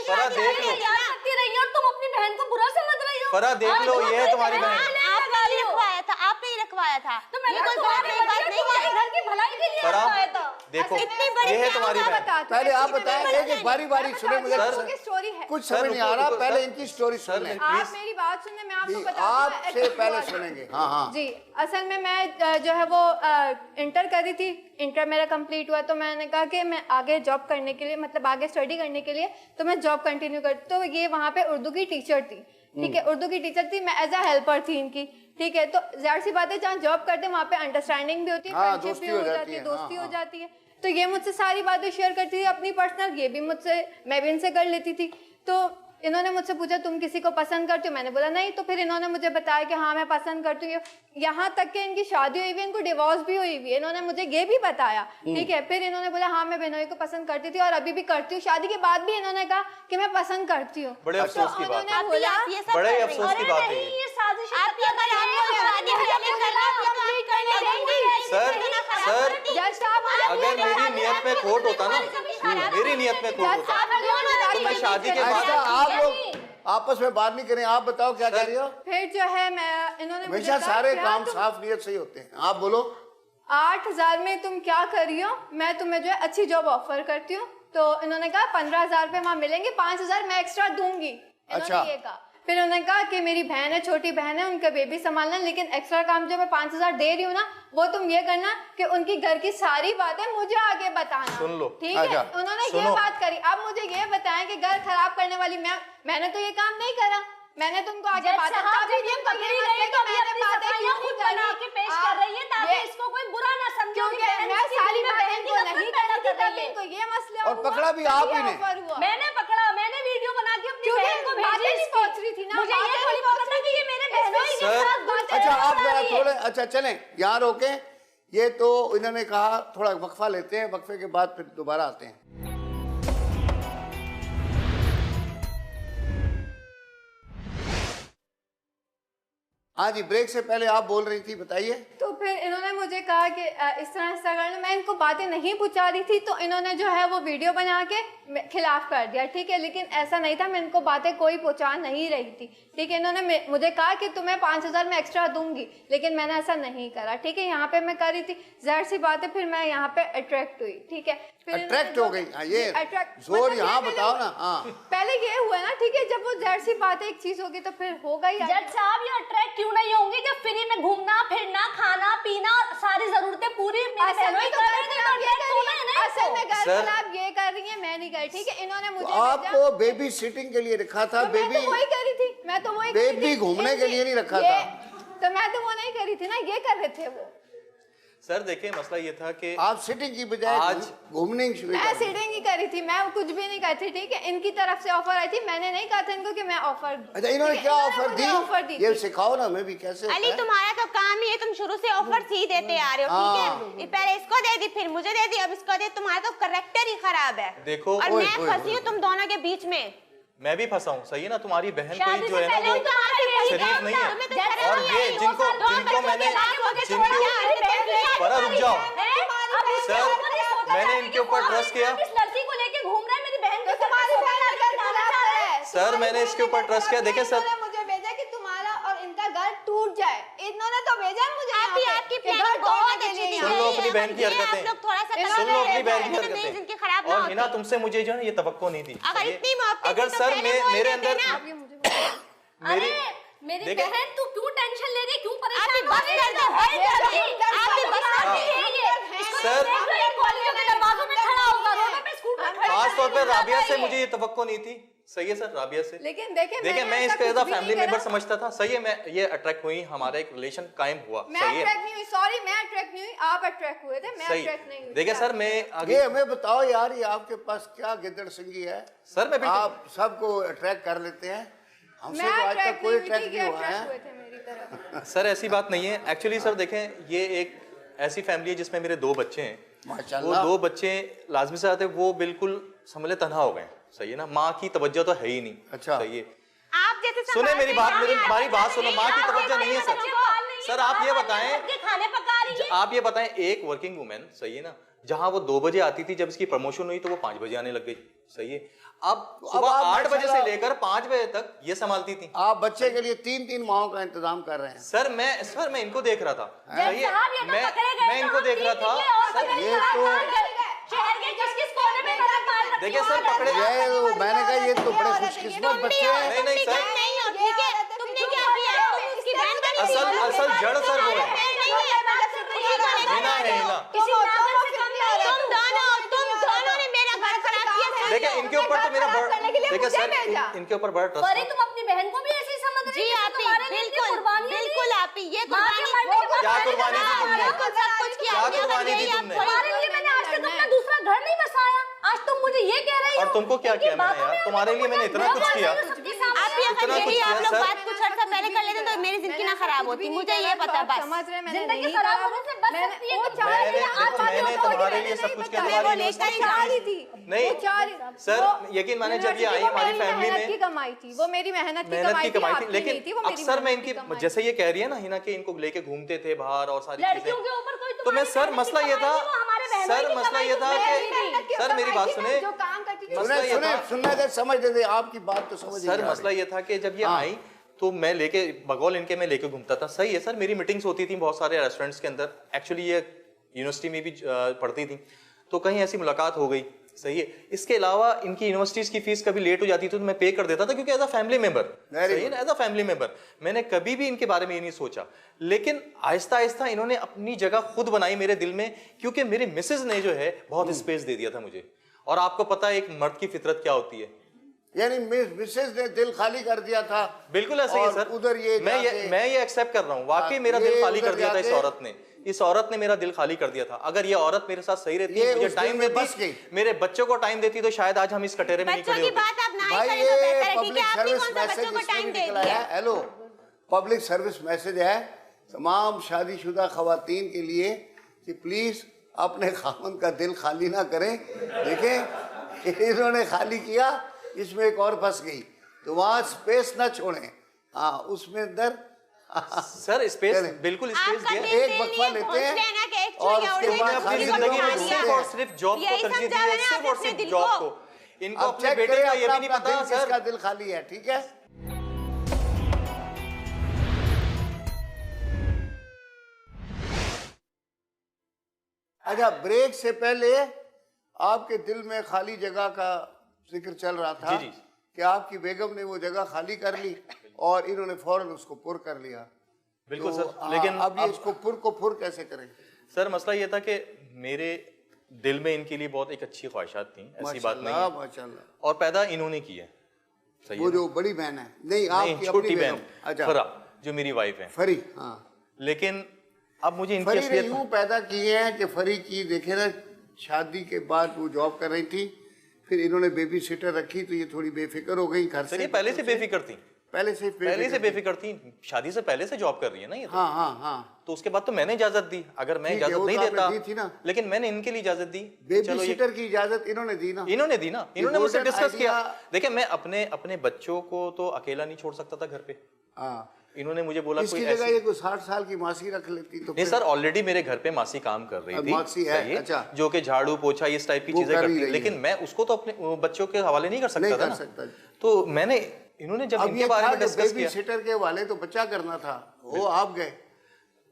फरा देख लो, तुम अपनी बहन को बुरा समझ रही हो। फरा देख लो, ये है तुम्हारी बहन। आपने रखवाया था, आपने ही रखवाया था। तो मैंने कोई बात नहीं की, घर की भलाई के लिए फरा रखवाया था। देखो, इतनी बड़ी ये है तुम्हारी बहन। पहले आप बताएं, एक बारी बारी सुने, मुझे स्टोरी है। कुछ समझ नहीं आ रहा। पहले इनकी स्टोरी सुन लें। आप मेरी बात सुने, मैं आपको बताती हूँ। आपसे पहले सुनेंगे। हाँ हाँ जी, असल में मैं जो है वो इंटर कर रही थी। इंटर मेरा कंप्लीट हुआ तो मैंने कहा कि मैं आगे जॉब करने के लिए, मतलब आगे स्टडी करने के लिए तो मैं जॉब कंटिन्यू कर। तो ये वहाँ पे उर्दू की टीचर थी, ठीक है, उर्दू की टीचर थी। मैं एज अ हेल्पर थी इनकी, ठीक है। तो जाहिर सी बात है जहाँ जॉब करते हैं वहाँ पे अंडरस्टैंडिंग भी होती है, फ्रेंडशिप भी हो जाती है, दोस्ती हो जाती है। तो ये मुझसे सारी बातें शेयर करती थी अपनी पर्सनल, ये भी मुझसे, मैं भी इनसे कर लेती थी। तो इन्होंने मुझसे पूछा तुम किसी को पसंद करती हो, मैंने बोला नहीं। तो फिर इन्होंने मुझे बताया कि हाँ मैं पसंद करती हूँ। यहाँ तक कि इनकी शादी हुई हुई है, इनको डिवोर्स भी हुई हुई है, इन्होंने मुझे ये भी बताया, ठीक है। फिर इन्होंने बोला हाँ मैं बिनोई को पसंद करती थी और अभी भी करती हूँ। शादी के बाद भी इन्होंने कहा कि मैं पसंद करती हूँ। बड़े अफसोस की बात है, बोला बड़े अफसोस की बात है ये साजिश सर अगर मेरी नियत में खोट होता ना, मेरी नियत में खोट होता तो मैं शादी के बाद। अच्छा आप लोग आपस में बात नहीं करें, आप बताओ क्या कह रही हो। फिर जो है मैं, इन्होंने मुझे हमेशा कहा, सारे क्या काम तुम साफ नियत से ही होते हैं। आप बोलो 8,000 में तुम क्या कर रही हो, मैं तुम्हें जो है अच्छी जॉब ऑफर करती हूँ। तो इन्होंने कहा 15,000 रुपये वहाँ मिलेंगे, 5,000 मैं एक्स्ट्रा दूंगी। अच्छा। ये कहा। फिर उन्होंने कहा कि मेरी बहन है, छोटी बहन है, उनका बेबी संभालना, लेकिन एक्स्ट्रा काम जो मैं 5,000 दे रही हूँ ना, वो तुम ये करना कि उनकी घर की सारी बातें मुझे आगे बताना। सुन लो। ठीक है। अच्छा। उन्होंने ये बात करी। अब मुझे ये बताएं कि घर खराब करने वाली मैंने तो ये काम नहीं करा, मैंने तुमको आगे बात खुद बना के पेश कर रही है ताकि इसको कोई बुरा ना समझे। क्योंकि मैं सारी बहन को नहीं करती थी, तो ये मसला और पकड़ा भी आप ही ने। मैंने पकड़ा, मैंने वीडियो बना के अपनी बहन को भेजी। नहीं पहुंच रही थी ना, मुझे ये थोड़ी पता था कि ये मेरे बहनों के साथ बातें अच्छा आप कर जरा रही है। थोड़े, अच्छा चलें यहाँ रोके। ये तो इन्होंने कहा थोड़ा वक्फा लेते हैं, वक्फे के बाद फिर दोबारा आते हैं। हाँ जी, ब्रेक से पहले आप बोल रही थी, बताइए। तो फिर इन्होंने मुझे कहा कि इस तरह ऐसा करना, मैं इनको बातें नहीं पहुंचा रही थी तो इन्होंने जो है वो वीडियो बना के खिलाफ कर दिया, ठीक है। लेकिन ऐसा नहीं था, मैं इनको बातें कोई पहुंचा नहीं रही थी, ठीक है। इन्होंने मुझे कहा कि तुम्हें 5,000 में एक्स्ट्रा दूंगी, लेकिन मैंने ऐसा नहीं करा, ठीक है। यहाँ पे मैं कर रही थी, जाहिर सी बात है, फिर मैं यहाँ पे अट्रैक्ट हुई, ठीक है। अट्रैक्ट हो गई, हाँ, ये जोर यहाँ बताओ ना। हाँ, पहले ये हुआ ना, ठीक है, जब वो जाहिर सी बात है एक चीज होगी तो फिर होगा ही। जज साहब, ये अट्रैक्ट क्यों नहीं होंगे जब फ्री में घूमना फिरना खाना पीना और सारी जरूरतें पूरी असल में घर खराब ये कर रही है, मैं नहीं कर रही, ठीक है। इन्होंने मुझे आपको बेबी सिटिंग के लिए रखा था, बेबी तो वही कर रही थी, मैं तो वही बेबी घूमने के लिए नहीं रखा था, तो मैं तो वो नहीं कर रही थी ना, ये कर रहे थे वो। सर देखिए मसला ये था कि आप सिटिंग की बजाय आज घूमने की शुरू मैं सिटिंग ही करी थी, मैं कुछ भी नहीं करी थी, ठीक है। इनकी तरफ से ऑफर आई थी, मैंने नहीं कहा था इनको कि मैं ऑफर। अच्छा, इन्होंने क्या ऑफर दी? ये सिखाओ ना, मैं भी कैसे। अली तुम्हारा तो काम ही है, तुम शुरू से ऑफर सी देते आ रहे हो, ठीक है। पहले इसको दे दी, फिर मुझे दे दी, अब इसको दे। तुम्हारा तो करेक्टर ही खराब है। देखो, और मैं फंसी हूँ तुम दोनों के बीच में। मैं भी फंसा हूँ, सही है ना। तुम्हारी बहन कोई जो है ना वो शरीफ नहीं है, तो और ये जिनको मैंने पर रुक जाओ सर, मैंने इनके ऊपर ट्रस्ट किया लड़की को लेके घूम रहा है, मेरी बहन को सर, मैंने इसके ऊपर ट्रस्ट किया। देखिए सर, मुझे भेजा कि तुम्हारा और इनका घर टूट जाए, इन्होंने तो भेजा मुझे। आपकी प्लान बहुत अच्छी थी। सुन लो अपनी बहन की हरकतें, सुन लो अपनी बहन की हरकतें। और हिना, तुमसे मुझे जो है ये तवक्को नहीं थी। अगर सर मेरे अंदर मेरी बहन, तू क्यों टेंशन ले रही, क्यों परेशान आप बस कर दो, सर, खास तौर पर राबिया से मुझे ये तवक्को नहीं थी, सही है सर, राबिया से। लेकिन देखिए मैं इसको एज अ फैमिली मेंबर समझता था, सही है। मैं ये अट्रैक्ट हुई, हमारा एक रिलेशन कायम हुआ, मैं सही है। अट्रैक्ट नहीं हुई, सॉरी, मैं अट्रैक्ट नहीं हुई, आप अट्रैक्ट हुए थे, मैं अट्रैक्ट नहीं हुई। देखिए सर, मैं आगे हमें बताओ यार, ये आपके पास क्या गिद्दड़ सिंगी है सर? मैं आप सबको अट्रैक्ट कर लेते हैं, हमसे तो आज तक कोई अट्रैक्ट नहीं हुआ है। सर ऐसी बात नहीं है एक्चुअली। सर देखें, ये एक ऐसी फैमिली है जिसमें मेरे 2 बच्चे हैं, वो 2 बच्चे लाजमी से आते, वो बिल्कुल समझे तन्हा हो गए, सही है ना। माँ की तवज्जो तो है ही नहीं, अच्छा, सही है। आप जैसे सुने मेरी बात सुनो, माँ की तवज्जो नहीं है सर। सर आप ये बताएं, आप ये बताएं, एक वर्किंग वुमेन, सही है ना, जहां वो 2 बजे आती थी, जब इसकी प्रमोशन हुई तो वो 5 बजे आने लग गई, सही है। अब सुबह 8 बजे से लेकर 5 बजे तक ये संभालती थी। आप बच्चे के लिए 3-3 माहों का इंतजाम कर रहे हैं। सर मैं इनको देख रहा था, सही है, मैं इनको देख रहा था सर। ये तो देखिए सर, पकड़े, मैंने कहा ये तो बड़े खुशकिस्मत बच्चे हैं। नहीं सर, तुमने क्या किया? असल जड़ सर वो है, हिना है, हिना। तुम दोनों ने मेरा घर खराब किया। देखिए इनके ऊपर तो मेरा देखिए सर, इनके ऊपर बड़ा ट्रस्ट है। तुम अपनी बहन को भी ऐसे ही समझ रही जी आप बिल्कुल आप ये कुर्बानी क्या कुर्बानी दी तुमने? सब कुछ किया, क्या कुर्बानी दी तुमने? तुम्हारे लिए मैंने आज तक अपना दूसरा घर नहीं बसाया, आज तुम मुझे ये कह रही हो। और तुमको क्या किया मैंने यार? तुम्हारे लिए मैंने इतना कुछ किया, इतना कुछ किया। आप लोग बात कुछ अर्सा पहले कर लेते तो मेरी जिंदगी ना खराब होती, मुझे ये पता है। बस समझ रहे, मैंने जिंदगी खराब होने से बच सकती है। मैंने तुम्हारे लिए सब कुछ किया, तुम्हारी नहीं सर, यकीन माने जब ये आई हमारी फैमिली में, की कमाई थी वो, मेरी मेहनत की कमाई थी, लेकिन अक्सर मैं इनकी, जैसे ये कह रही है ना हिना, कि इनको लेके घूमते थे बाहर और सारी चीजें, तो मैं सर मसला ये था, सर मसला ये था कि सर मेरी बात सुने, जो काम करती थी, सुनने दे, समझ दे, आपकी बात तो समझ। सर मसला ये था कि जब ये आई तो मैं लेके बगौल इनके मैं लेके घूमता था, सही है सर। मेरी मीटिंग्स होती थी बहुत सारे रेस्टोरेंट्स के अंदर, एक्चुअली ये यूनिवर्सिटी में भी पढ़ती थी, तो कहीं ऐसी मुलाकात हो गई, सही है। इसके अलावा इनकी यूनिवर्सिटीज की फीस कभी लेट हो जाती थी तो मैं पे कर देता था, क्योंकि एज अ फैमिली मेंबर, सही है ना, एज अ फैमिली मेंबर मैंने कभी भी इनके बारे में ये नहीं सोचा। लेकिन आहिस्ता आहिस्ता इन्होंने अपनी जगह खुद बनाई मेरे दिल में, क्योंकि मेरी मिसेज ने जो है बहुत स्पेस दे दिया था मुझे। और आपको पता है एक मर्द की फितरत क्या होती है, यानी मिसेज ने दिल खाली कर दिया था। बिल्कुल ऐसे ही सर, उधर ये मैं ये एक्सेप्ट कर रहा हूँ, वाकई मेरा दिल खाली कर दिया था इस औरत ने मेरा दिल खाली कर दिया था। अगर ये औरत मेरे साथ सही रहती, मुझे टाइम देती, मेरे बच्चों को टाइम देती, तो शायद आज हम इस कटेरे में नहीं खड़े होते। भाई ये पब्लिक सर्विस मैसेज इसमें निकला है। हेलो, पब्लिक सर्विस मैसेज है तमाम शादीशुदा खवातीन के लिए कि प्लीज अपने खामन का दिल खाली ना करें। देखें इन्होंने खाली किया, इसमें एक और फंस गई, तो वहाँ स्पेस ना छोड़ें। हाँ, उसमें अंदर सर स्पेस चलें। बिल्कुल स्पेस आपका दिया दिल एक के वक्फा लिए लेते घोंसले हैं हैं ना कि एक और चूहिया उसके उड़ बाद गई, खाली किसी को जिंदगी में नुकसान सिर्फ दिया। और सिर्फ जॉब को यही तरजीह दी समझा है, मैंने सिर्फ और अपने सिर्फ दिल जॉब को। को। इनको अब अपने चेक बेटे करें का ये भी अपना नहीं अपना पता दिल सर। किसका दिल खाली है, ठीक है। अच्छा, ब्रेक से पहले आपके दिल में खाली जगह का जिक्र चल रहा था जी, जी। कि आपकी बेगम ने वो जगह खाली कर ली और इन्होंने फौरन उसको पुर कर लिया। बिल्कुल तो, सर, लेकिन अब ये इसको पुर को पुर कैसे करें? सर मसला ये था कि मेरे दिल में इनके लिए बहुत एक अच्छी ख्वाहिशात थी, ऐसी बात नहीं माशाल्लाह है, माशाल्लाह। और पैदा इन्होंने की है। सही वो है ना? जो बड़ी बहन है, नहीं नहीं, आपकी छोटी अपनी बहन बेगम। अच्छा, फरा जो मेरी वाइफ है। फरी, हाँ। लेकिन अब मुझे इनकी फरी ने असलियत यूं पैदा किए हैं कि फरी की देखे ना, शादी के बाद वो जॉब कर रही थी, फिर इन्होंने बेबी सिटर रखी तो ये थोड़ी बेफिक्र हो गई घर सर से। ये पहले से बेफिक्र थी, पहले से बेफिक्र थी, शादी से पहले से जॉब कर रही है ना ये तो। हाँ हाँ हाँ। तो उसके बाद तो मैंने इजाजत दी, अगर मैं ठीक है, इजाजत वो नहीं तो आपने देता दी थी ना। लेकिन मैंने इनके लिए इजाजत दी। बेबी चलो ये सिटर की इजाजत इन्होंने दी ना। इन्होंने दी ना, इन्होंने मुझसे golden डिस्कस किया। idea- देखिए मैं अपने अपने बच्चों को तो अकेला नहीं छोड़ सकता था घर पे। हाँ, इन्होंने मुझे बोला इसकी कोई जगह ऐसी ये कोई 60 साल की मासी रख लेती तो नहीं फिर- सर, ऑलरेडी मेरे घर पे मासी काम कर रही अब थी। मासी है, सही है, अच्छा। जो कि झाड़ू पोछा इस टाइप की वो चीजें कर ही करती है, रही लेकिन है। मैं उसको तो अपने बच्चों के हवाले नहीं कर सकता नहीं था कर ना। सकता। तो मैंने इन्होंने जब अब इनके ये बारे था में कि डिस्कस बेबी किया, सिटर के वाले तो बच्चा करना था, वो आप गए।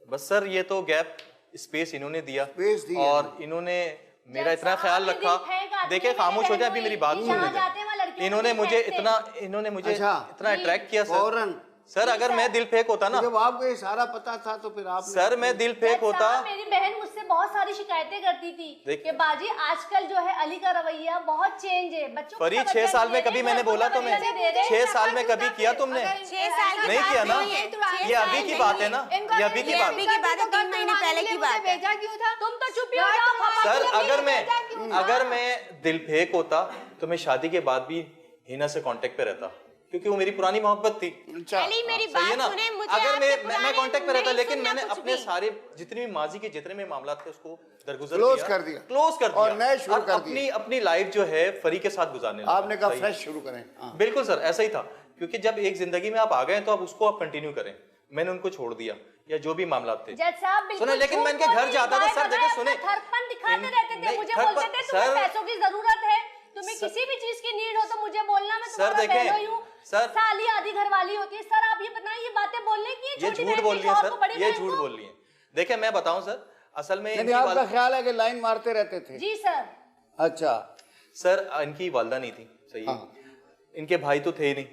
बस सर ये तो गैप स्पेस इन्होंने दिया स्पेस दी और इन्होंने मेरा जब इतना साहब ख्याल ये रखा। दिल फेंक आती देखिए है, खामोश हो मेरे जाए, अभी बहन मेरी को बात ही, सुन जहाँ जाते हैं वहाँ लेते। लड़कियों को इन्होंने दिल मुझे फेंकते इन्होंने मुझे अच्छा। इतना जी। अट्रैक्ट किया सर। फौरन। सर अगर मैं दिल फेंक होता ना, जब आपको ये सारा पता था तो फिर आप सर मैं दिल फेंक जज होता। साहब, मेरी बहन मुझसे बहुत सारी शिकायतें करती थी देख- कि बाजी आजकल जो है अली का रवैया बहुत चेंज है, बच्चों को फरी तवज्जो 6 साल नहीं में दे कभी रहे, मैंने घर को बोला तो तवज्जो मैं नहीं दे रहे। 6 साल में कभी किया तुमने? 6 साल की नहीं बात किया ना? नहीं है, 6 ये अभी साल की नहीं बात है ना, इनको ये अभी की ये बात अभी की बात है, 3 महीने पहले की बात है। भेजा क्यों था? तुम तो चुप ही हो जाओ, खफा सर क्यों अगर नहीं भेजा क्यों था? अगर मैं दिल फेंक होता तो मैं शादी के बाद भी हिना से कांटेक्ट पे रहता, क्योंकि वो मेरी पुरानी मोहब्बत थी। अच्छा, अली मेरी सही है बात ना? सुने, मुझे अगर आपके मैं पुराने कांटेक्ट पे रहता, नहीं लेकिन सुनना मैंने कुछ अपने भी। सारे जितने भी माजी के जितने भी मामला थे उसको दरगुजर Close कर दिया। क्लोज कर दिया और नए शुरू और कर अपनी दिए। अपनी लाइफ जो है फरी के साथ गुजारने लगा। आपने कहा सही। फ्रेश शुरू करें। हाँ। बिल्कुल सर ऐसा ही था, क्योंकि जब एक जिंदगी में आप आ गए तो आप उसको आप कंटिन्यू करें। मैंने उनको छोड़ दिया या जो भी मामला थे। जज साहब बिल्कुल सुने, लेकिन झूठ मैं इनके घर बोलते जाता था हैं, सर, देखिए अपना सुने, थरपन दिखाते रहते थे, नहीं, मुझे थरपन- बोलते थे तुम्हें सर- पैसों की जरूरत है, तुम्हें सर- किसी भी चीज की नीड हो तो मुझे बोलना, मैं सर, तुम्हारा देखें, बहनोई हूँ। सर- साली आधी घरवाली होती है। सर आप ये बताएं, ये बातें बोलने की है ये छोटी झूठ बहन बोल की रही है शौहर को, बड़ी सर, ये बहन झूठ को? बोल रही है। देखिए मैं बताऊं सर, असल में नहीं, इनकी आपका वाल- ख्याल है कि लाइन मारते रहते थे? जी सर। अच्छा, सर इनकी वालदा नहीं थी, सही है। हाँ। इनके भाई तो थे ही नहीं,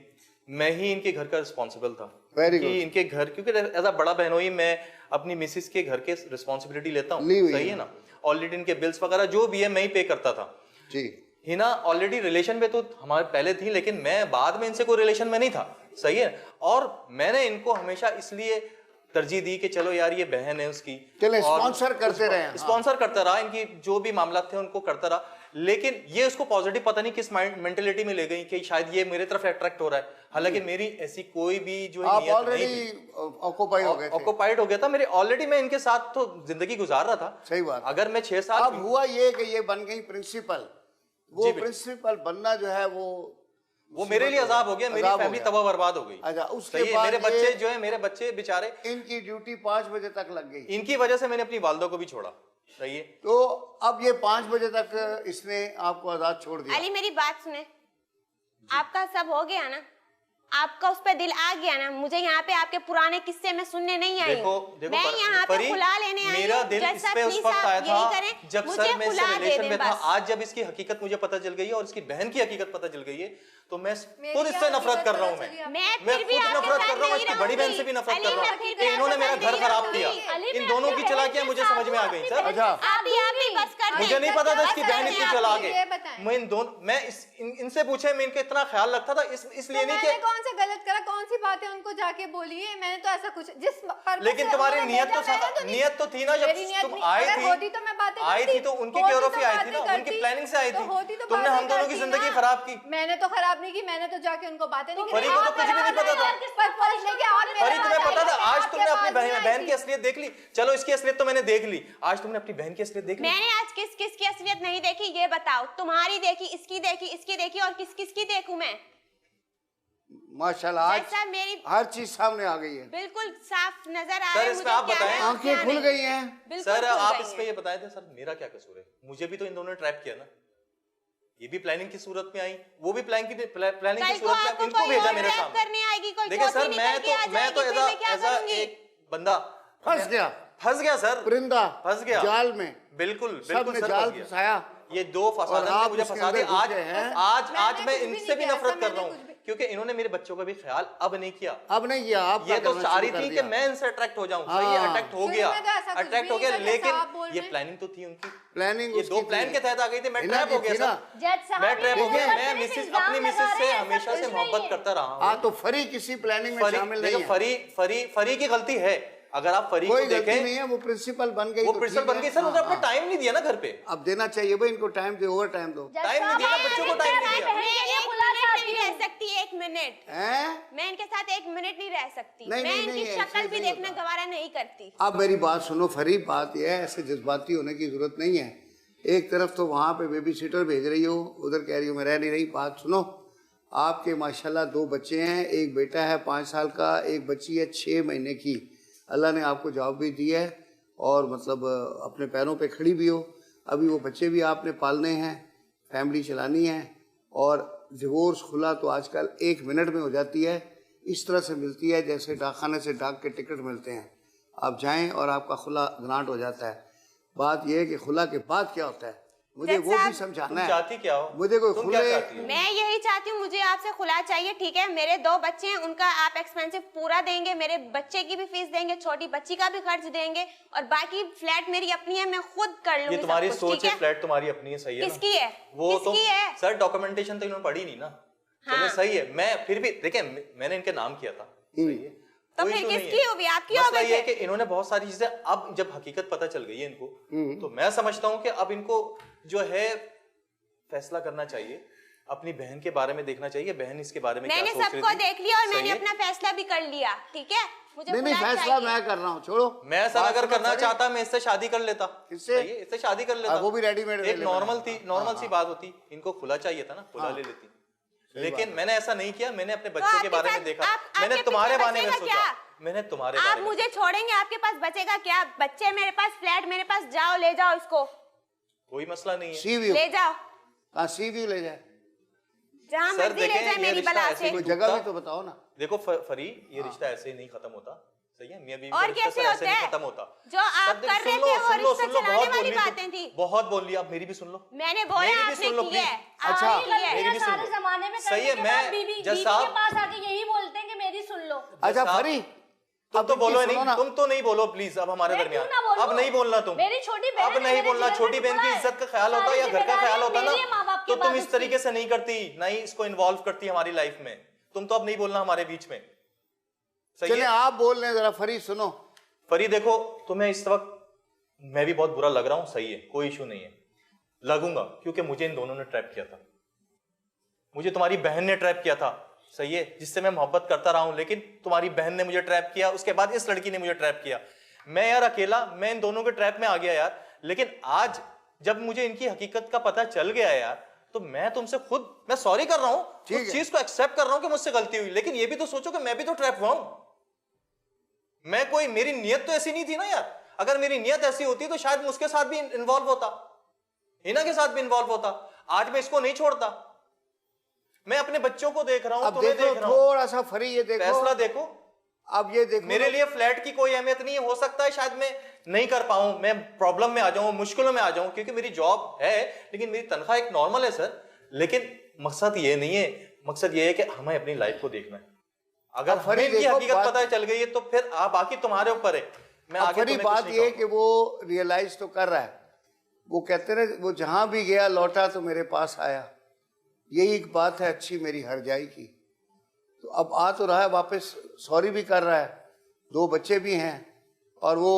मैं ही इनके घर का रिस्पॉन्सिबल था। Very कि good. इनके घर, क्योंकि एज अ बड़ा बहनोई मैं अपनी मिसिस के घर के रिस्पॉन्सिबिलिटी लेता हूँ, ली हुई सही है। है ना। ऑलरेडी इनके बिल्स वगैरह जो भी है मैं ही पे करता था। जी। हिना ऑलरेडी रिलेशन में तो हमारे पहले थी, लेकिन मैं बाद में इनसे कोई रिलेशन में नहीं था, सही है। और मैंने इनको हमेशा इसलिए तरजीह दी कि चलो यार ये बहन है उसकी, चले और स्पॉन्सर करते रहे। हाँ। स्पॉन्सर करता रहा, इनकी जो भी मामला थे उनको करता रहा। लेकिन ये उसको पॉजिटिव पता नहीं किस मेंटेलिटी में ले गई कि शायद ये मेरे तरफ अट्रैक्ट हो रहा है, हालांकि मेरी ऐसी कोई भी जो है आप नियत नहीं ऑलरेडी थी। ऑक्यूपाई हो गए थे। ऑक्यूपाइड हो गया था मेरे, ऑलरेडी मैं इनके साथ तो जिंदगी गुजार रहा था। सही बात। अगर मैं 6 साल अब हुआ ये कि ये बन गई प्रिंसिपल, वो जी, बिल्कुल। प्रिंसिपल बनना जो है वो मेरे लिए अजाब हो गया, मेरी अजाब हो फैमिली गया। तबाह बर्बाद हो गई। अच्छा, उसके सही है, बाद मेरे ये- बच्चे जो है, मेरे बच्चे बेचारे, इनकी ड्यूटी 5 बजे तक लग गई। इनकी वजह से मैंने अपनी वालदा को भी छोड़ा, सही है। तो अब ये 5 बजे तक इसने आपको आजाद छोड़ दिया। अली मेरी बात सुने, आपका सब हो गया ना, आपका उस पे दिल आ गया ना। मुझे यहाँ पे आपके पुराने किस्से में सुनने नहीं आई देखो हूँ। देखो मैं यहाँ पे परी, खुला लेने आई मेरा हूँ। दिल जज इस साहब, पे उस प्लीज वक्त आया आप यही था करें, जब मुझे सर मैं खुला इससे दे रिलेशन दें में था। बस। आज जब इसकी हकीकत मुझे पता चल गई है और इसकी बहन की हकीकत पता चल गई है, तो मैं मेरी खुद क्या इससे नफरत हकीकत कर रहा पता हूँ। चली आपको? मैं मैं फिर भी खुद आपके नफरत साथ कर रहा हूँ, नहीं इसकी बड़ी बहन रहूंगी। से भी नफरत अली, कर रहा मैं हूँ फिर कि भी इन्होंने आपके मेरा साथ घर नहीं खराब रहूंगी। किया। अली, इन मैं दोनों अपनी की चला बहन किया के मुझे साथ समझ में आ हूँ, गई अपनी सर। बहन अच्छा, के साथ आप ही बस कर दें। मुझे नहीं पता था इसकी अच्छा, बहन इतनी आप चला मुझे के। ये बताएं। मैं मैं इनसे पूछे, मैं इनका इतना ख्याल रखता था इसलिए तो नहीं मैंने कि, कौन सा गलत करा, कौन सी बातें उनको जाके बोली है? मैंने तो ऐसा कुछ जिस purpose लेकिन से तुम्हारी उन्होंने नियत भेजा, तो मैंने नहीं- नियत तो थी ना, जब मेरी नियत तुम नहीं- आई अगर थी, होती तो मैं बातें आई करती। थी तो उनकी होती क्योरोफी तो आई थी ना, बातें उनकी करती। प्लानिंग से आई तो थी। होती तो तुमने बातें हम दोनों की करती जिंदगी ना। खराब की। मैंने तो खराब नहीं की, मैंने तो जाके उनको बातें नहीं की। फरी को तो कुछ भी नहीं पता था। फरी तुम्हें पता था, आज तुमने अपनी बहन की असलियत देख ली। चलो इसकी असलियत तो मैंने देख ली, आज तुमने अपनी बहन की असलियत देख ली। मैंने आज किस किस की असलियत नहीं देखी ये बताओ। तुम्हारी देखी, इसकी देखी, इसकी देखी, और किस किस की देखूं मैं? माशाल्लाह आज जैसा मेरी हर चीज सामने आ गई है, बिल्कुल साफ नजर आ सर, रहा है इसमें मुझे आप क्या बताएं। है और क्या आंखें खुल नहीं। गई हैं। बिल्कुल सर खुल आप गई इस हैं। पे ये बताए थे सर मेरा क्या कसूर है, मुझे भी तो इन दोनों ने ट्रैप किया ना, ये भी प्लानिंग की सूरत में आई, वो भी प्लानिंग की सूरत में, आपको इनको कोई भेजा और मेरे ट्रैप सामने। करने आएगी, कोई देखिए चौथी सर निकल के आ मैं तो जाएगी, फिर मैं क्या एज करूंगी? एक बंदा फंस गया सर, परिंदा, फंस गया जाल में, बिल्कुल सब बिल्कुल ने सर जाल फंस गया। फंसाया। ये दो फसाद ने आप मुझे उसके फंसा दिया। अंदर घुस गए हैं। आज मैं कुछ भी इनसे भी नहीं किया, नफरत ऐसा कर रहा मैंने हूँ कुछ भी- क्योंकि इन्होंने मेरे बच्चों का भी ख्याल अब नहीं किया। अब नहीं किया, आप ये तो करना चाह रही शुरू कर थी कि दिया। मैं इनसे अट्रैक्ट हो जाऊं, सही है, हाँ। अट्रैक्ट हो शुरू गया, में तो ऐसा कुछ अट्रैक्ट भी हो गया, नहीं था, जैसा आप लेकिन बोल ये रहे हैं। प्लानिंग तो थी उनकी, प्लानिंग ये उसकी दो थी। प्लान के तहत आ गई थी, मैं हिना ट्रैप की हो गया थी ना। सर, जज साहब मैं ट्रैप हो ये गया। ऊपर मैं से मिसेस इल्जाम अपनी लगा मिसेस रहे से हैं, ऐसा हमेशा से कुछ मोहब्बत नहीं है। करता रहा हाँ हूँ। तो फरी किसी प्लानिंग में शामिल नहीं है। फरी की गलती है, अगर आप फरी को कोई गलती देखें नहीं है, वो प्रिंसिपल बन गई वो तो प्रिंसिपल ठीक बन गई है। सर, उन्होंने हाँ, अपना हाँ। टाइम नहीं दिया ना घर पे, अब देना चाहिए भाई इनको टाइम दे, ओवर टाइम दो। जज टाइम नहीं साहब, दिया ना, मैं बच्चों को अपनी टाइम नहीं बहन दिया। के लिए एक खुला मिनट चाहती नहीं रह हूँ। सकती, एक मिनट हैं? मैं इनके साथ एक मिनट नहीं रह सकती। नहीं, मैं नहीं, इनकी नहीं, शक्ल ऐसे भी नहीं देखना होता। गवारा नहीं करती। अब मेरी बात सुनो फरी, बात यह है ऐसे जज्बाती होने की जरूरत नहीं है। एक तरफ तो वहाँ पे बेबी सिटर भेज रही हो, उधर कह रही हो मैं रह नहीं रही। बात सुनो, आपके माशाल्लाह 2 बच्चे हैं, एक बेटा है 5 साल का, एक बच्ची है 6 महीने की। अल्लाह ने आपको जॉब भी दी है और मतलब अपने पैरों पे खड़ी भी हो। अभी वो बच्चे भी आपने पालने हैं, फैमिली चलानी है, और डिवोर्स खुला तो आजकल 1 मिनट में हो जाती है, इस तरह से मिलती है जैसे डाकखाने से डाक के टिकट मिलते हैं। आप जाएं और आपका खुला ग्रांट हो जाता है। बात यह है कि खुला के बाद क्या होता है, मुझे जज वो भी साहब, समझाना तुम है। चाहती क्या हो? मुझे कोई तुम क्या खुले चाहती हो? मैं यही चाहती हूँ, मुझे आपसे खुला चाहिए, ठीक है? मेरे 2 बच्चे हैं, उनका आप एक्सपेंसिव पूरा देंगे, मेरे बच्चे की भी फीस देंगे, छोटी बच्ची का भी खर्च देंगे, और बाकी फ्लैट मेरी अपनी है, मैं खुद कर लूंगी ये तुम्हारी सब कुछ, सोच ठीक है, फ्लैट तुम्हारी अपनी है, सही है ना? किसकी है? वो तो किसकी है? सर डॉक्यूमेंटेशन तो इन्होंने पढ़ी नहीं ना। हाँ। चलो सही है, मैं फिर भी देखें मैंने इनके नाम किया था, सही है, तो कोई फिर issue नहीं किसकी है। होगी? आपकी हो मसला गई ये है फिर? कि इन्होंने बहुत सारी चीजें, अब जब हकीकत पता चल गई है इनको, तो मैं समझता हूँ कि अब इनको जो है फैसला करना चाहिए, अपनी बहन के बारे में देखना चाहिए, बहन इसके बारे में क्या मैंने सोच रही सबको थी। देख लिया और सही मैंने है? अपना फैसला भी कर लिया, ठीक है? मुझे नहीं नहीं, खुला फैसला चाहिए। मैं कर रहा हूँ, छोड़ो। मैं सर बात अगर सुनो करना फरी, चाहता मैं इससे शादी कर लेता। किससे? सही है, इससे शादी कर लेता। वो भी रेडीमेड एक नॉर्मल सी बात होती, इनको खुला चाहिए था ना, खुला हाँ। ले लेती। लेकिन मैंने ऐसा नहीं किया, मैंने अपने तो बच्चों के आपके बारे में साथ- देखा, आप- मैंने आपके तुम्हारे पीछे बारे में बचेगा सोचा, क्या? मैंने तुम्हारे आप बारे में मुझे छोड़ेंगे? आपके पास बचेगा क्या? बच्चे मेरे पास, फ्लैट मेरे पास, जाओ ले जाओ इसको, कोई मसला नहीं है। सी व्यू, ले जाओ हाँ सी व्यू ले जाए, जहाँ सर मर्जी ले देखें, जाए ये मेरी रिश्ता बला ऐसे से। कोई जगह भी तो बताओ ना। देखो फरी, ये रिश्ता ऐसे ही नहीं खत्म होता, सही है? मियां बीवी का और रिश्ता कैसे सर ऐसे होता नहीं है? खत्म होता। जो आप सर, कर रहे सुन लो, थे वो सुन लो, रिश्ता सुन लो, चलाने बहुत वाली बोल ली बातें थी। बहुत बोल लिया, अब मेरी भी सुन लो। मैंने बोला मेरी भी आपने सुन लो, की है, please। आपने अच्छा, की है। मेरी भी सुन सारे लो। जमाने में सही करने है, के मैं बाद बीवी जज के साहब- पास आके यही बोलते हैं कि मेरी सुन लो। अच्छा साहब, फरी, तुम तो अब बोलो इनकी सुनो नहीं, ना। तुम तो नहीं बोलो प्लीज अब हमारे मैं दरमियान। क्यों ना बोलूं? अब नहीं बोलना तुम। मेरी छोटी बहन अब है, नहीं मेरे बोलना। जीवन छोटी में बहन की बुरा है। इज्जत का ख्याल होता सारी या घर का ख्याल होता ना, मेरी है, माँ बाप के तो तुम बाद इस तरीके से नहीं करती, ना ही इसको इन्वॉल्व करती हमारी लाइफ में। तुम तो अब नहीं बोलना हमारे बीच में, सही चले है? आप बोल रहे हैं, जरा फरी सुनो। फरी देखो, तुम्हें इस वक्त मैं भी बहुत बुरा लग रहा हूं, सही है, कोई इशू नहीं है, लगूंगा, क्योंकि मुझे इन दोनों ने ट्रैप किया था, मुझे तुम्हारी बहन ने ट्रैप किया था, सही है, जिससे मैं मोहब्बत करता रहा हूं, लेकिन तुम्हारी बहन ने मुझे ट्रैप किया, उसके बाद इस लड़की ने मुझे ट्रैप किया। मैं यार अकेला, मैं इन दोनों के ट्रैप में आ गया यार। लेकिन आज जब मुझे इनकी हकीकत का पता चल गया यार, तो मैं तुमसे खुद मैं सॉरी कर रहा हूं, ठीक उस है। चीज को एक्सेप्ट कर रहा हूं कि मुझसे गलती हुई, लेकिन ये भी तो सोचो कि मैं भी तो ट्रैप हुआ हूं। मैं कोई, मेरी नियत तो ऐसी नहीं थी ना यार। अगर मेरी नियत ऐसी होती तो शायद मैं उसके साथ भी इन्वॉल्व होता, हिना के साथ भी इन्वॉल्व होता। आज मैं इसको नहीं छोड़ता। मैं अपने बच्चों को देख रहा हूं, अब तुम्हें देखो देख रहा हूं, थोड़ा सा फरी, ये देखो फैसला देखो। अब ये देखो मेरे ना। लिए फ्लैट की कोई अहमियत नहीं है, हो सकता है शायद मैं नहीं कर पाऊं, मैं प्रॉब्लम में आ जाऊं, मुश्किलों में आ जाऊं, क्योंकि मेरी जॉब है, लेकिन मेरी तनख्वाह एक नॉर्मल है सर। लेकिन मकसद ये नहीं है, मकसद ये है कि हमें अपनी लाइफ को देखना है। अगर अब फरी हमें इनकी देखो, हकीकत बात- पता चल गई है तो फिर बाकी तुम्हारे ऊपर है। मैं अब आगे फरी तुम्हें बात कुछ नहीं ये है कहूंगा। कि वो रियलाइज तो कर रहा है, वो कहते ना वो जहां भी गया लौटा तो मेरे पास आया, यही एक बात है अच्छी मेरी हर जाई की। तो अब आ तो रहा है वापस, सॉरी भी कर रहा है, 2 बच्चे भी हैं, और वो